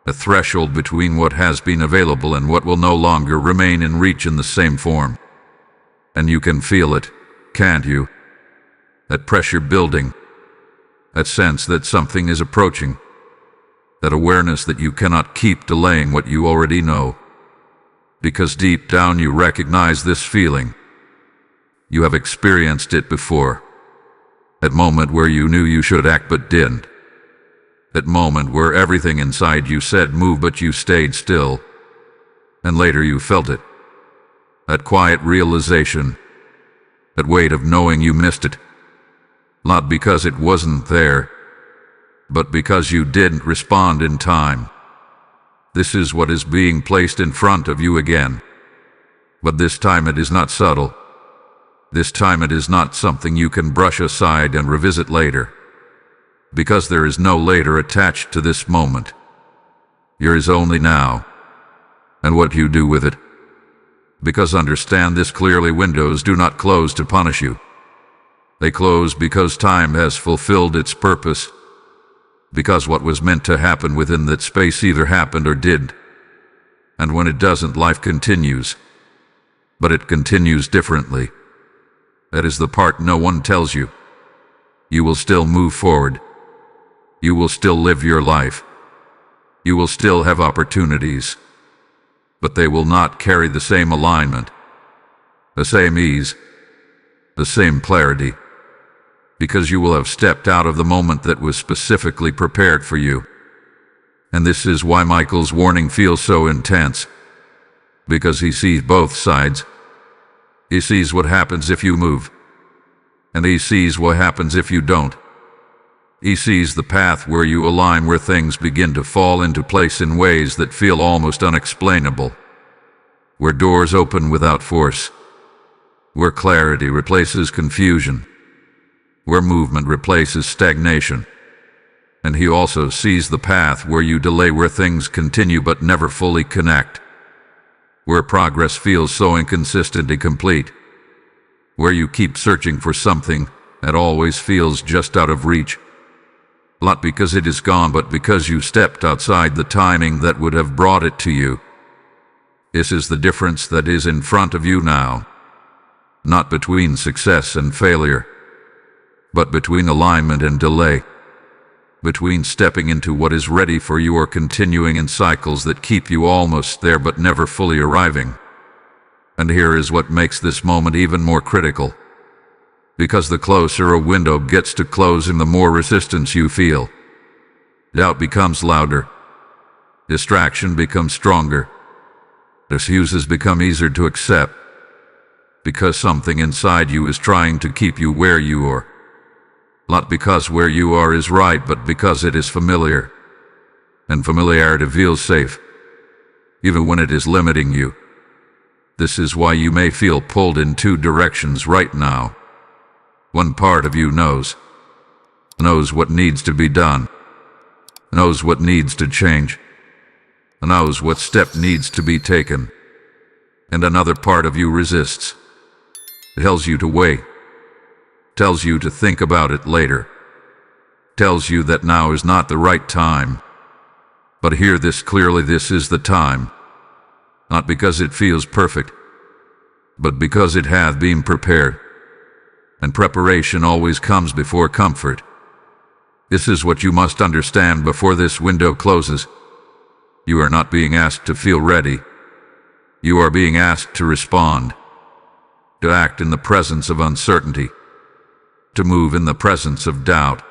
A threshold between what has been available and what will no longer remain in reach in the same form. And you can feel it, can't you? That pressure building. That sense that something is approaching. That awareness that you cannot keep delaying what you already know. Because deep down you recognize this feeling. You have experienced it before. That moment where you knew you should act but didn't. That moment where everything inside you said move but you stayed still. And later you felt it. That quiet realization. That weight of knowing you missed it. Not because it wasn't there, but because you didn't respond in time. This is what is being placed in front of you again. But this time it is not subtle. This time it is not something you can brush aside and revisit later. Because there is no later attached to this moment. There is only now. And what you do with it. Because understand this clearly, windows do not close to punish you. They close because time has fulfilled its purpose. Because what was meant to happen within that space either happened or did. And when it doesn't, life continues. But it continues differently. That is the part no one tells you. You will still move forward. You will still live your life. You will still have opportunities. But they will not carry the same alignment, the same ease, the same clarity. Because you will have stepped out of the moment that was specifically prepared for you. And this is why Michael's warning feels so intense. Because he sees both sides. He sees what happens if you move. And he sees what happens if you don't. He sees the path where you align, where things begin to fall into place in ways that feel almost unexplainable. Where doors open without force. Where clarity replaces confusion. Where movement replaces stagnation. And he also sees the path where you delay, where things continue but never fully connect. Where progress feels so inconsistent and incomplete. Where you keep searching for something that always feels just out of reach. Not because it is gone, but because you stepped outside the timing that would have brought it to you. This is the difference that is in front of you now. Not between success and failure, but between alignment and delay. Between stepping into what is ready for you or continuing in cycles that keep you almost there but never fully arriving. And here is what makes this moment even more critical. Because the closer a window gets to closing, the more resistance you feel. Doubt becomes louder. Distraction becomes stronger. Excuses become easier to accept. Because something inside you is trying to keep you where you are. Not because where you are is right, but because it is familiar. And familiarity feels safe, even when it is limiting you. This is why you may feel pulled in two directions right now. One part of you knows what needs to be done, knows what needs to change, knows what step needs to be taken. And another part of you resists. It tells you to wait, tells you to think about it later, tells you that now is not the right time. But hear this clearly, this is the time. Not because it feels perfect, but because it hath been prepared. And preparation always comes before comfort. This is what you must understand before this window closes. You are not being asked to feel ready. You are being asked to respond, to act in the presence of uncertainty, to move in the presence of doubt,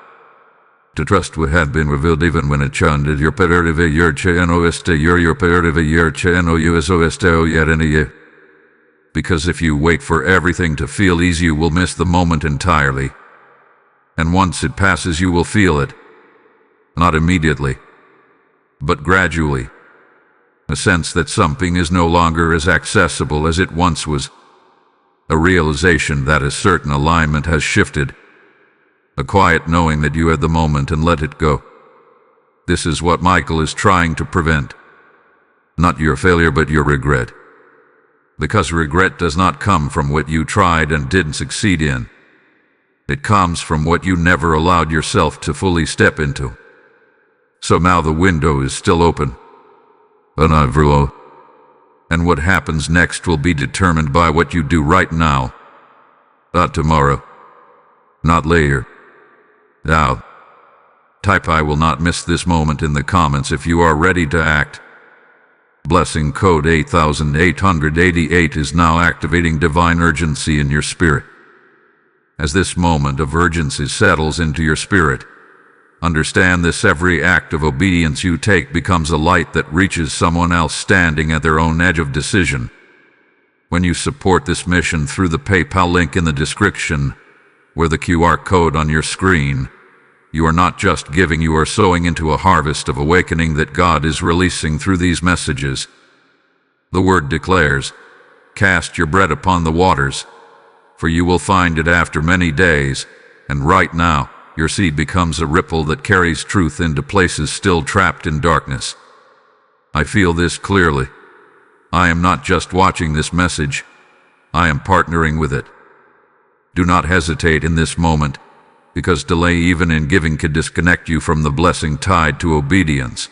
to trust what had been revealed even when it chunded your peritive your chenoeste your peritive your cheno usoeste yet in a year. Because if you wait for everything to feel easy, you will miss the moment entirely. And once it passes, you will feel it. Not immediately, but gradually. A sense that something is no longer as accessible as it once was. A realization that a certain alignment has shifted. A quiet knowing that you had the moment and let it go. This is what Michael is trying to prevent. Not your failure, but your regret. Because regret does not come from what you tried and didn't succeed in. It comes from what you never allowed yourself to fully step into. So now the window is still open. And what happens next will be determined by what you do right now. Not tomorrow. Not later. Now. Type I will not miss this moment in the comments if you are ready to act. Blessing code 8888 is now activating divine urgency in your spirit. As this moment of urgency settles into your spirit, understand this: every act of obedience you take becomes a light that reaches someone else standing at their own edge of decision. When you support this mission through the PayPal link in the description, or the QR code on your screen, you are not just giving, you are sowing into a harvest of awakening that God is releasing through these messages. The word declares, "Cast your bread upon the waters, for you will find it after many days," and right now, your seed becomes a ripple that carries truth into places still trapped in darkness. I feel this clearly. I am not just watching this message, I am partnering with it. Do not hesitate in this moment, because delay even in giving could disconnect you from the blessing tied to obedience.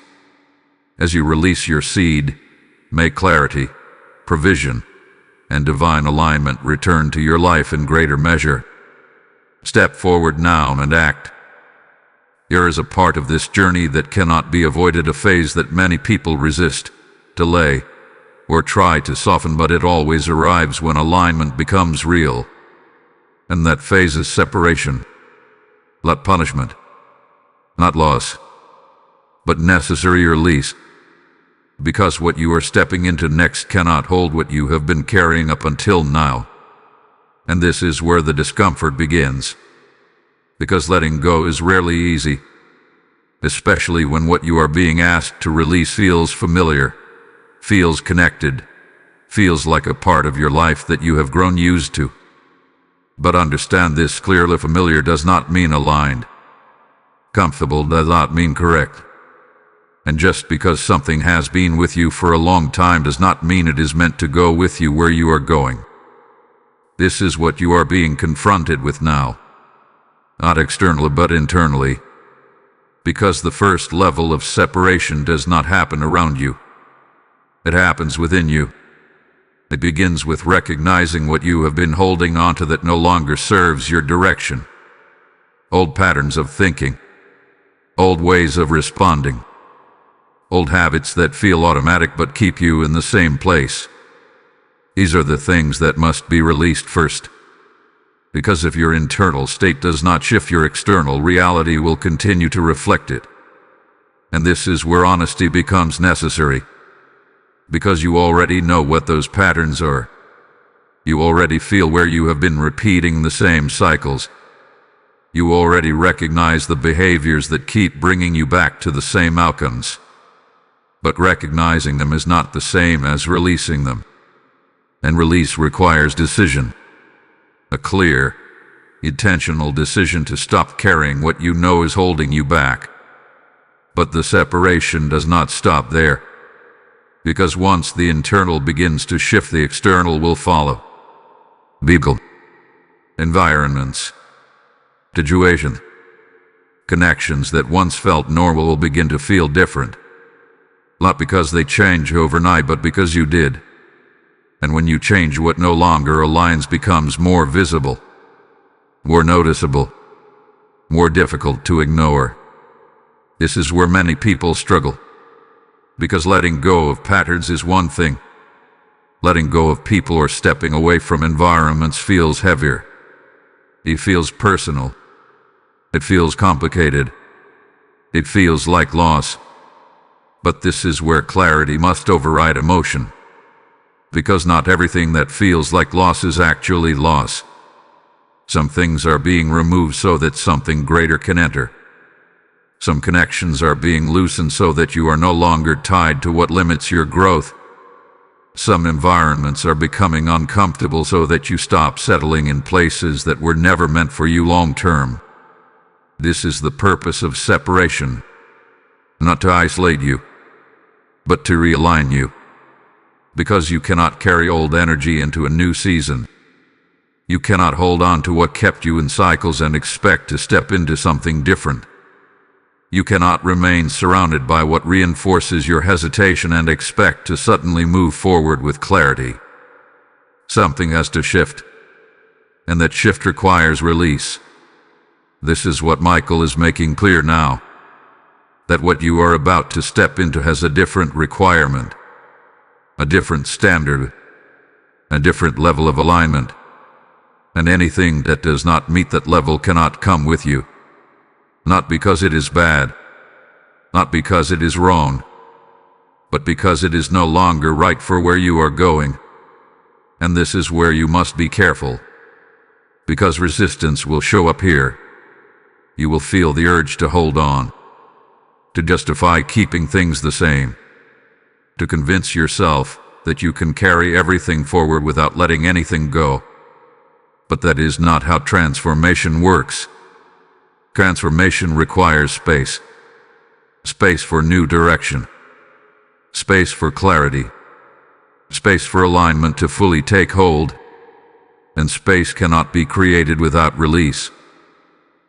As you release your seed, may clarity, provision, and divine alignment return to your life in greater measure. Step forward now and act. There is a part of this journey that cannot be avoided, a phase that many people resist, delay, or try to soften, but it always arrives when alignment becomes real. And that phase is separation. Not punishment, not loss, but necessary release. Because what you are stepping into next cannot hold what you have been carrying up until now. And this is where the discomfort begins. Because letting go is rarely easy, especially when what you are being asked to release feels familiar, feels connected, feels like a part of your life that you have grown used to. But understand this clearly: familiar does not mean aligned. Comfortable does not mean correct. And just because something has been with you for a long time does not mean it is meant to go with you where you are going. This is what you are being confronted with now. Not externally, but internally. Because the first level of separation does not happen around you. It happens within you. It begins with recognizing what you have been holding onto that no longer serves your direction. Old patterns of thinking. Old ways of responding. Old habits that feel automatic but keep you in the same place. These are the things that must be released first. Because if your internal state does not shift, your external reality will continue to reflect it. And this is where honesty becomes necessary. Because you already know what those patterns are. You already feel where you have been repeating the same cycles. You already recognize the behaviors that keep bringing you back to the same outcomes. But recognizing them is not the same as releasing them. And release requires decision. A clear, intentional decision to stop carrying what you know is holding you back. But the separation does not stop there. Because once the internal begins to shift, the external will follow. People, environments, situation, connections that once felt normal will begin to feel different. Not because they change overnight, but because you did. And when you change, what no longer aligns becomes more visible, more noticeable, more difficult to ignore. This is where many people struggle. Because letting go of patterns is one thing. Letting go of people or stepping away from environments feels heavier. It feels personal. It feels complicated. It feels like loss. But this is where clarity must override emotion. Because not everything that feels like loss is actually loss. Some things are being removed so that something greater can enter. Some connections are being loosened so that you are no longer tied to what limits your growth. Some environments are becoming uncomfortable so that you stop settling in places that were never meant for you long term. This is the purpose of separation. Not to isolate you, but to realign you. Because you cannot carry old energy into a new season. You cannot hold on to what kept you in cycles and expect to step into something different. You cannot remain surrounded by what reinforces your hesitation and expect to suddenly move forward with clarity. Something has to shift, and that shift requires release. This is what Michael is making clear now. That what you are about to step into has a different requirement, a different standard, a different level of alignment. And anything that does not meet that level cannot come with you. Not because it is bad, not because it is wrong, but because it is no longer right for where you are going. And this is where you must be careful. Because resistance will show up here. You will feel the urge to hold on, to justify keeping things the same, to convince yourself that you can carry everything forward without letting anything go. But that is not how transformation works. Transformation requires space. Space for new direction. Space for clarity. Space for alignment to fully take hold. And space cannot be created without release.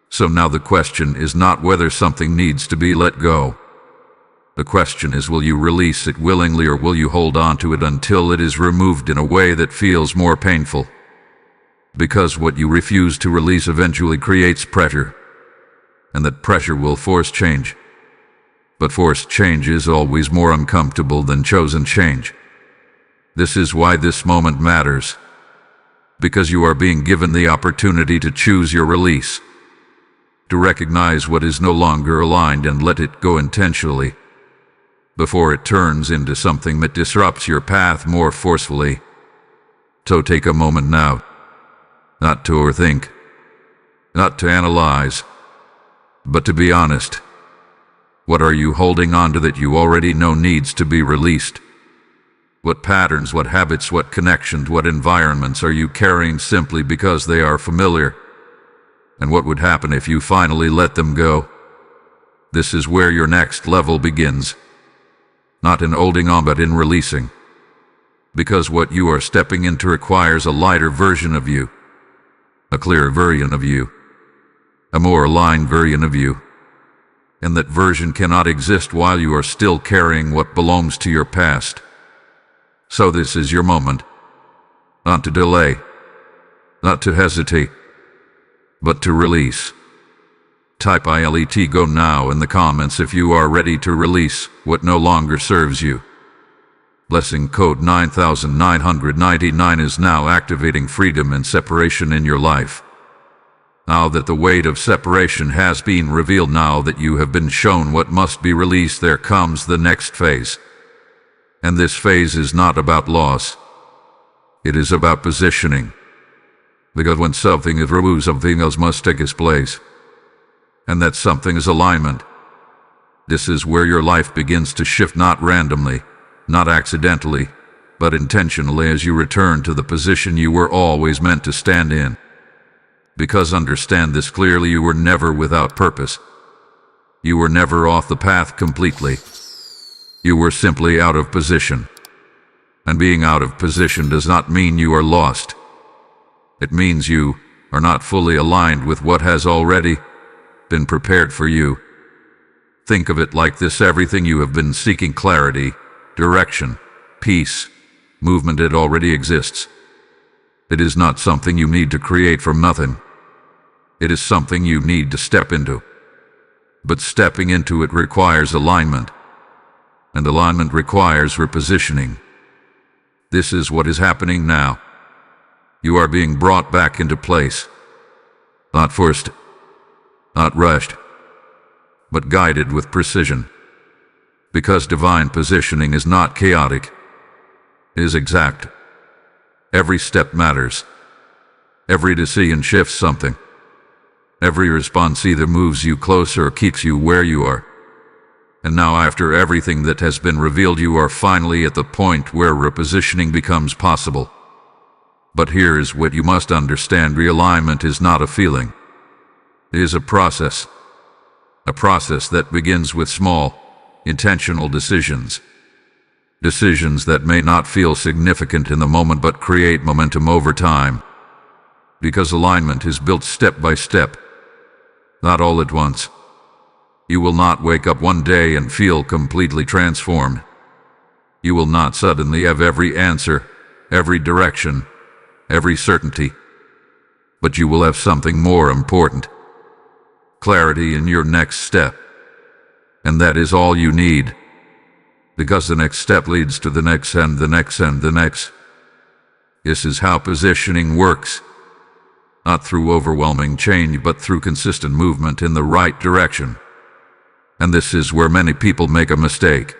So now the question is not whether something needs to be let go. The question is, will you release it willingly, or will you hold on to it until it is removed in a way that feels more painful? Because what you refuse to release eventually creates pressure. And that pressure will force change. But forced change is always more uncomfortable than chosen change. This is why this moment matters. Because you are being given the opportunity to choose your release. To recognize what is no longer aligned and let it go intentionally. Before it turns into something that disrupts your path more forcefully. So take a moment now. Not to overthink. Not to analyze. But to be honest. What are you holding on to that you already know needs to be released? What patterns, what habits, what connections, what environments are you carrying simply because they are familiar? And what would happen if you finally let them go? This is where your next level begins. Not in holding on, but in releasing. Because what you are stepping into requires a lighter version of you. A clearer version of you. A more aligned version of you. And that version cannot exist while you are still carrying what belongs to your past. So this is your moment. Not to delay. Not to hesitate. But to release. Type ILET GO now in the comments if you are ready to release what no longer serves you. Blessing code 9999 is now activating freedom and separation in your life. Now that the weight of separation has been revealed, now that you have been shown what must be released, there comes the next phase. And this phase is not about loss. It is about positioning. Because when something is removed, something else must take its place. And that something is alignment. This is where your life begins to shift, not randomly, not accidentally, but intentionally, as you return to the position you were always meant to stand in. Because understand this clearly, you were never without purpose. You were never off the path completely. You were simply out of position. And being out of position does not mean you are lost. It means you are not fully aligned with what has already been prepared for you. Think of it like this: everything you have been seeking, clarity, direction, peace, movement, it already exists. It is not something you need to create from nothing. It is something you need to step into. But stepping into it requires alignment. And alignment requires repositioning. This is what is happening now. You are being brought back into place. Not forced, not rushed, but guided with precision. Because divine positioning is not chaotic. It is exact. Every step matters. Every decision shifts something. Every response either moves you closer or keeps you where you are. And now, after everything that has been revealed, you are finally at the point where repositioning becomes possible. But here is what you must understand: realignment is not a feeling. It is a process. A process that begins with small, intentional decisions. Decisions that may not feel significant in the moment but create momentum over time. Because alignment is built step by step, not all at once. You will not wake up one day and feel completely transformed. You will not suddenly have every answer, every direction, every certainty. But you will have something more important: clarity in your next step. And that is all you need. Because the next step leads to the next and the next and the next. This is how positioning works. Not through overwhelming change, but through consistent movement in the right direction. And this is where many people make a mistake.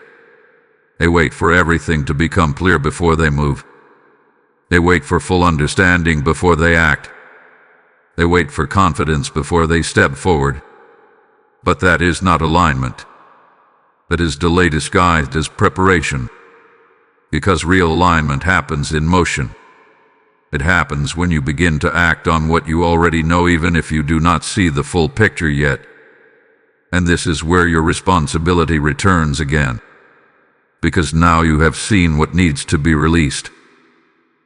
They wait for everything to become clear before they move. They wait for full understanding before they act. They wait for confidence before they step forward. But that is not alignment. That is delay disguised as preparation. Because real alignment happens in motion. It happens when you begin to act on what you already know, even if you do not see the full picture yet. And this is where your responsibility returns again. Because now you have seen what needs to be released.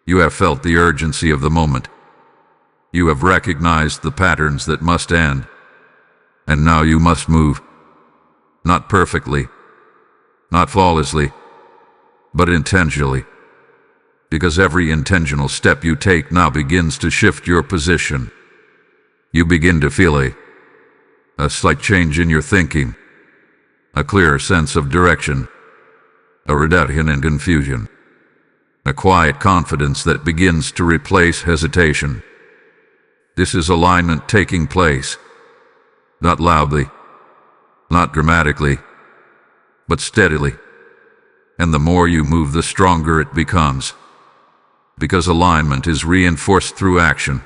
You have felt the urgency of the moment. You have recognized the patterns that must end. And now you must move. Not perfectly, not flawlessly, but intentionally. Because every intentional step you take now begins to shift your position. You begin to feel a slight change in your thinking, a clearer sense of direction, a reduction in confusion, a quiet confidence that begins to replace hesitation. This is alignment taking place, not loudly, not dramatically, but steadily. And the more you move, the stronger it becomes. Because alignment is reinforced through action.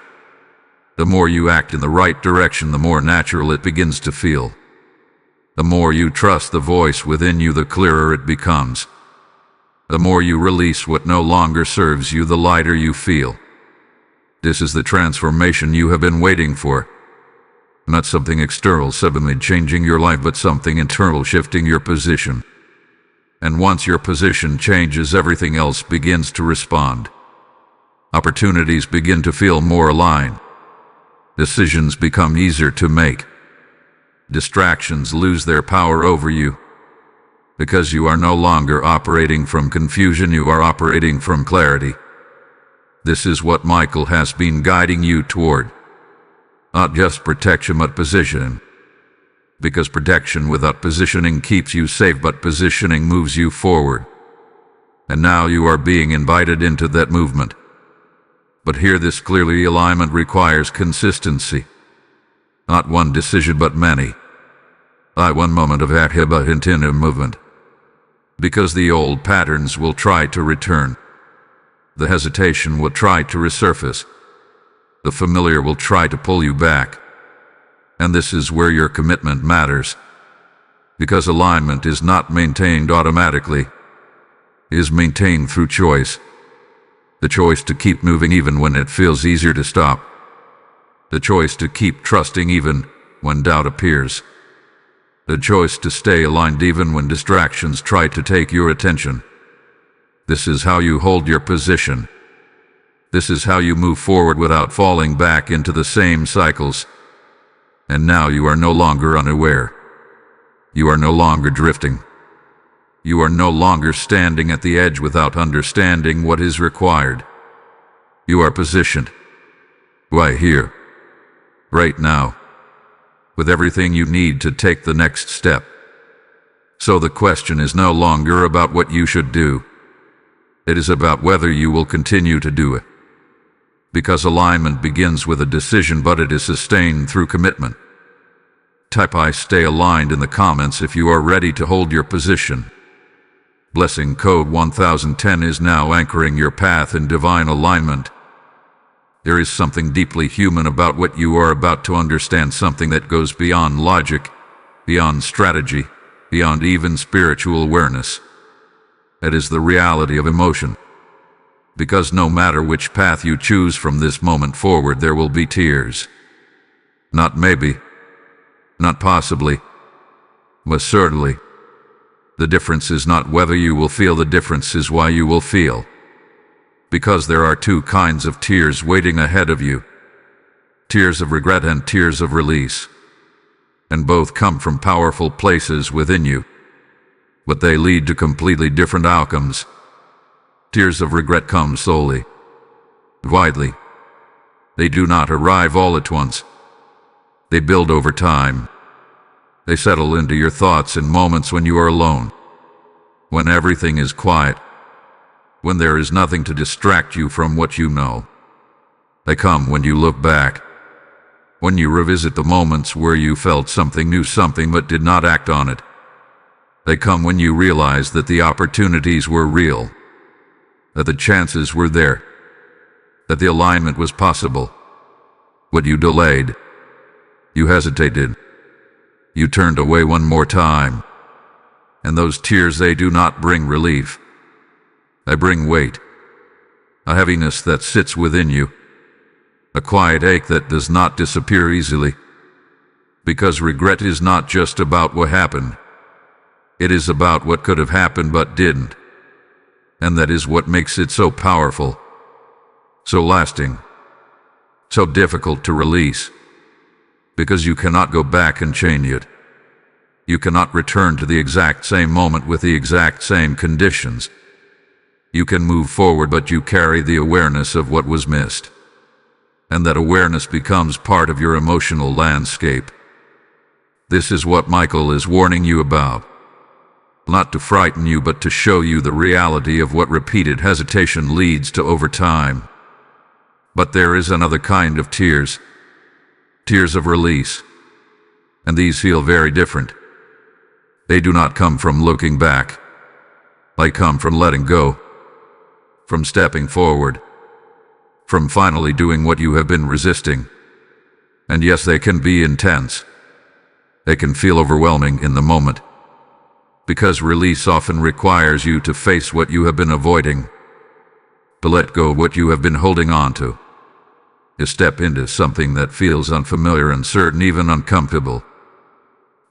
The more you act in the right direction, the more natural it begins to feel. The more you trust the voice within you, the clearer it becomes. The more you release what no longer serves you, the lighter you feel. This is the transformation you have been waiting for. Not something external suddenly changing your life, but something internal shifting your position. And once your position changes, everything else begins to respond. Opportunities begin to feel more aligned. Decisions become easier to make. Distractions lose their power over you. Because you are no longer operating from confusion, you are operating from clarity. This is what Michael has been guiding you toward. Not just protection, but positioning. Because protection without positioning keeps you safe, but positioning moves you forward. And now you are being invited into that movement. But hear this clearly: alignment requires consistency. Not one decision but many. One moment of but intensive movement. Because the old patterns will try to return. The hesitation will try to resurface. The familiar will try to pull you back. And this is where your commitment matters. Because alignment is not maintained automatically. It is maintained through choice. The choice to keep moving even when it feels easier to stop. The choice to keep trusting even when doubt appears. The choice to stay aligned even when distractions try to take your attention. This is how you hold your position. This is how you move forward without falling back into the same cycles. And now you are no longer unaware. You are no longer drifting. You are no longer standing at the edge without understanding what is required. You are positioned. Right here. Right now. With everything you need to take the next step. So the question is no longer about what you should do. It is about whether you will continue to do it. Because alignment begins with a decision, but it is sustained through commitment. Type I stay aligned in the comments if you are ready to hold your position. Blessing code 1010 is now anchoring your path in divine alignment. There is something deeply human about what you are about to understand, something that goes beyond logic, beyond strategy, beyond even spiritual awareness. It is the reality of emotion. Because no matter which path you choose from this moment forward, there will be tears. Not maybe, not possibly, but certainly. The difference is not whether you will feel, the difference is why you will feel. Because there are two kinds of tears waiting ahead of you. Tears of regret and tears of release. And both come from powerful places within you. But they lead to completely different outcomes. Tears of regret come slowly, widely. They do not arrive all at once. They build over time. They settle into your thoughts in moments when you are alone. When everything is quiet. When there is nothing to distract you from what you know. They come when you look back. When you revisit the moments where you felt something, knew something, but did not act on it. They come when you realize that the opportunities were real. That the chances were there. That the alignment was possible. But you delayed. You hesitated. You turned away one more time. And those tears, they do not bring relief. They bring weight. A heaviness that sits within you. A quiet ache that does not disappear easily. Because regret is not just about what happened. It is about what could have happened but didn't. And that is what makes it so powerful. So lasting. So difficult to release. Because you cannot go back and change it. You cannot return to the exact same moment with the exact same conditions. You can move forward, but you carry the awareness of what was missed. And that awareness becomes part of your emotional landscape. This is what Michael is warning you about. Not to frighten you, but to show you the reality of what repeated hesitation leads to over time. But there is another kind of tears. Tears of release. And these feel very different. They do not come from looking back. They come from letting go. From stepping forward. From finally doing what you have been resisting. And yes, they can be intense. They can feel overwhelming in the moment. Because release often requires you to face what you have been avoiding. To let go of what you have been holding on to. To step into something that feels unfamiliar, uncertain, even uncomfortable.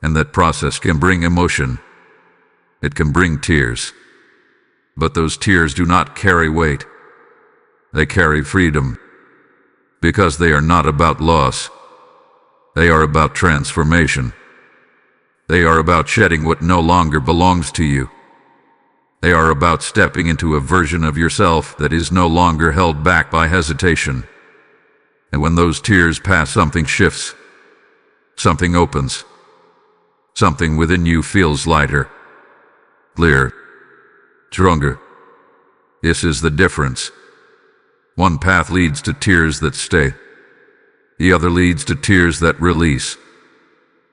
And that process can bring emotion. It can bring tears. But those tears do not carry weight. They carry freedom. Because they are not about loss. They are about transformation. They are about shedding what no longer belongs to you. They are about stepping into a version of yourself that is no longer held back by hesitation. And when those tears pass, something shifts. Something opens. Something within you feels lighter. Clearer. Stronger. This is the difference. One path leads to tears that stay. The other leads to tears that release.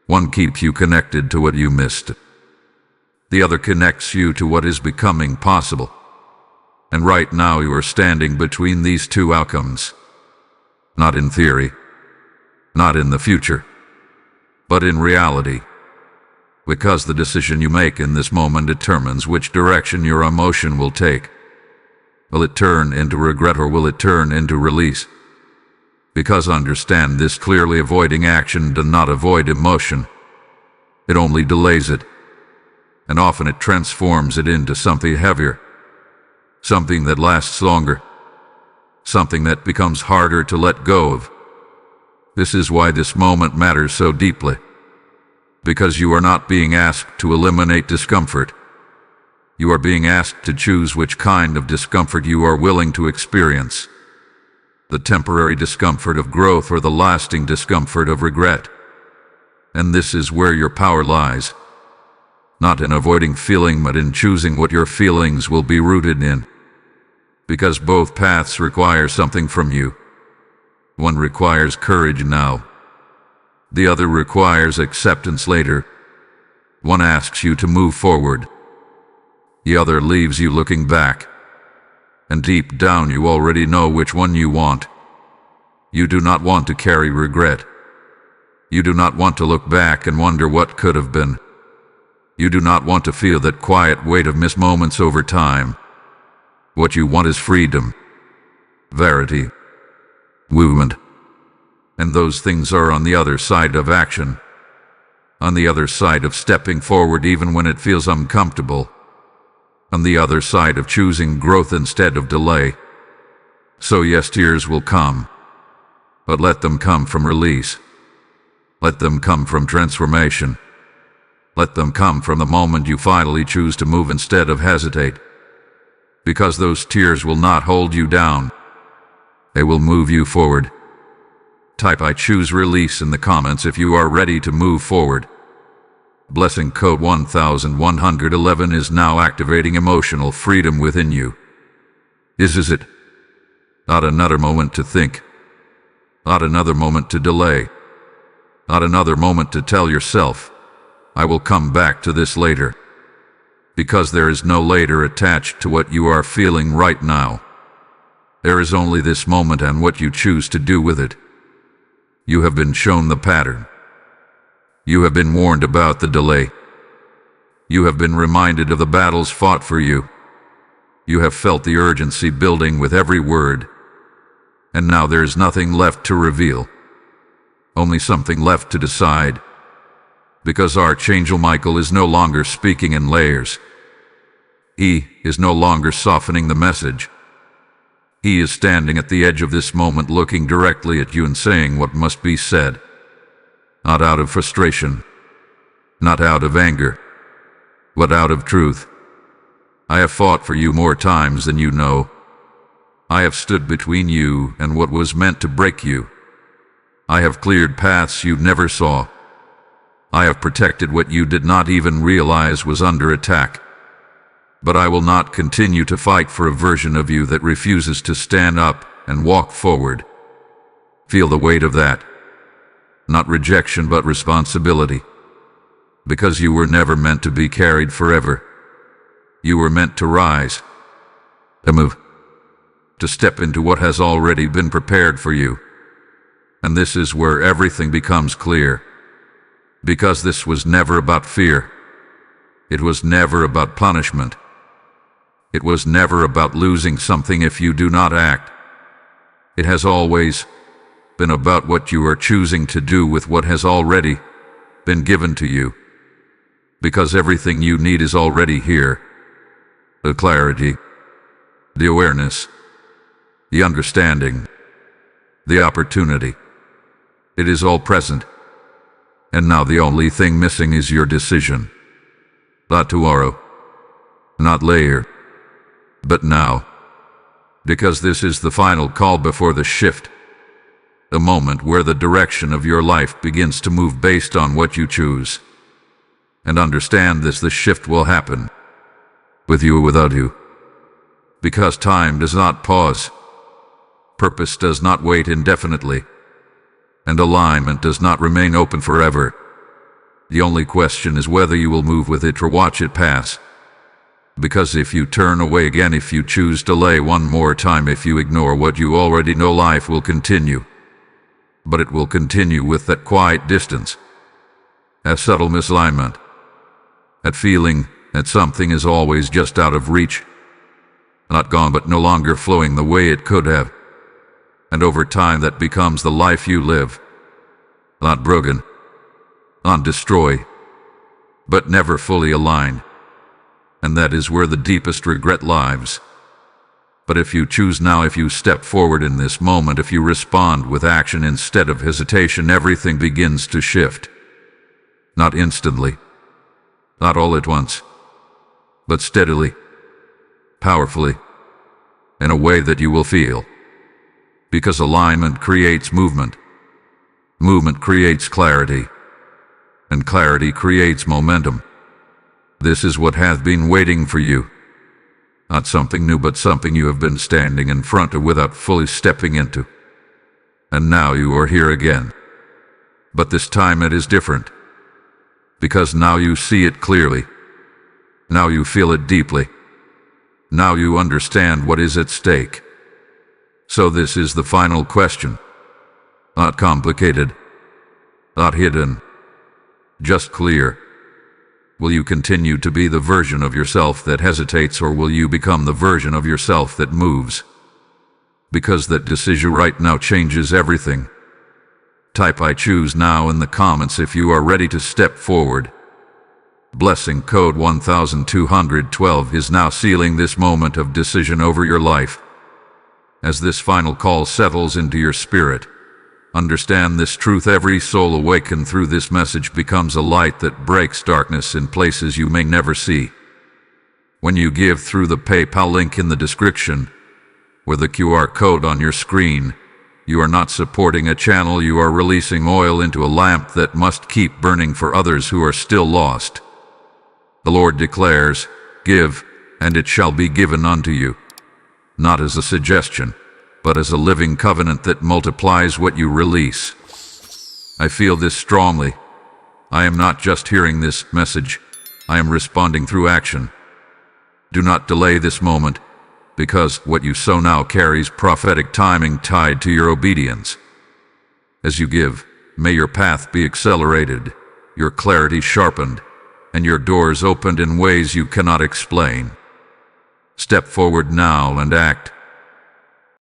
One keeps you connected to what you missed. The other connects you to what is becoming possible. And right now you are standing between these two outcomes. Not in theory, not in the future, but in reality. Because the decision you make in this moment determines which direction your emotion will take. Will it turn into regret or will it turn into release? Because understand this clearly, avoiding action does not avoid emotion. It only delays it. And often it transforms it into something heavier. Something that lasts longer. Something that becomes harder to let go of. This is why this moment matters so deeply. Because you are not being asked to eliminate discomfort. You are being asked to choose which kind of discomfort you are willing to experience. The temporary discomfort of growth or the lasting discomfort of regret. And this is where your power lies. Not in avoiding feeling, but in choosing what your feelings will be rooted in. Because both paths require something from you. One requires courage now. The other requires acceptance later. One asks you to move forward. The other leaves you looking back. And deep down you already know which one you want. You do not want to carry regret. You do not want to look back and wonder what could have been. You do not want to feel that quiet weight of missed moments over time. What you want is freedom, verity, movement. And those things are on the other side of action. On the other side of stepping forward even when it feels uncomfortable. On the other side of choosing growth instead of delay. So yes, tears will come. But let them come from release. Let them come from transformation. Let them come from the moment you finally choose to move instead of hesitate. Because those tears will not hold you down. They will move you forward. Type "I choose release" in the comments if you are ready to move forward. Blessing code 1111 is now activating emotional freedom within you. Is it? Not another moment to think. Not another moment to delay. Not another moment to tell yourself, "I will come back to this later." Because there is no later attached to what you are feeling right now. There is only this moment and what you choose to do with it. You have been shown the pattern. You have been warned about the delay. You have been reminded of the battles fought for you. You have felt the urgency building with every word. And now there is nothing left to reveal. Only something left to decide. Because Archangel Michael is no longer speaking in layers. He is no longer softening the message. He is standing at the edge of this moment, looking directly at you and saying what must be said. Not out of frustration, not out of anger, but out of truth. I have fought for you more times than you know. I have stood between you and what was meant to break you. I have cleared paths you never saw. I have protected what you did not even realize was under attack. But I will not continue to fight for a version of you that refuses to stand up and walk forward. Feel the weight of that. Not rejection, but responsibility. Because you were never meant to be carried forever. You were meant to rise, to move, to step into what has already been prepared for you. And this is where everything becomes clear. Because this was never about fear. It was never about punishment. It was never about losing something if you do not act. It has always been about what you are choosing to do with what has already been given to you. Because everything you need is already here. The clarity, the awareness, the understanding, the opportunity. It is all present. And now the only thing missing is your decision. Not tomorrow, not later, but now. Because this is the final call before the shift. The moment where the direction of your life begins to move based on what you choose. And understand this, the shift will happen. With you or without you. Because time does not pause. Purpose does not wait indefinitely. And alignment does not remain open forever. The only question is whether you will move with it or watch it pass. Because if you turn away again, if you choose delay one more time, if you ignore what you already know, life will continue. But it will continue with that quiet distance, a subtle misalignment, that feeling that something is always just out of reach, not gone but no longer flowing the way it could have. And over time that becomes the life you live, not broken, not destroyed, but never fully aligned. And that is where the deepest regret lies. But if you choose now, if you step forward in this moment, if you respond with action instead of hesitation, everything begins to shift. Not instantly, not all at once, but steadily, powerfully, in a way that you will feel. Because alignment creates movement. Movement creates clarity. And clarity creates momentum. This is what has been waiting for you. Not something new, but something you have been standing in front of without fully stepping into. And now you are here again. But this time it is different. Because now you see it clearly. Now you feel it deeply. Now you understand what is at stake. So this is the final question. Not complicated. Not hidden. Just clear. Will you continue to be the version of yourself that hesitates, or will you become the version of yourself that moves? Because that decision right now changes everything. Type "I choose" now in the comments if you are ready to step forward. Blessing code 1212 is now sealing this moment of decision over your life. As this final call settles into your spirit, understand this truth: every soul awakened through this message becomes a light that breaks darkness in places you may never see. When you give through the PayPal link in the description, or the QR code on your screen, you are not supporting a channel, you are releasing oil into a lamp that must keep burning for others who are still lost. The Lord declares, "Give, and it shall be given unto you." Not as a suggestion, but as a living covenant that multiplies what you release. I feel this strongly. I am not just hearing this message, I am responding through action. Do not delay this moment, because what you sow now carries prophetic timing tied to your obedience. As you give, may your path be accelerated, your clarity sharpened, and your doors opened in ways you cannot explain. Step forward now and act.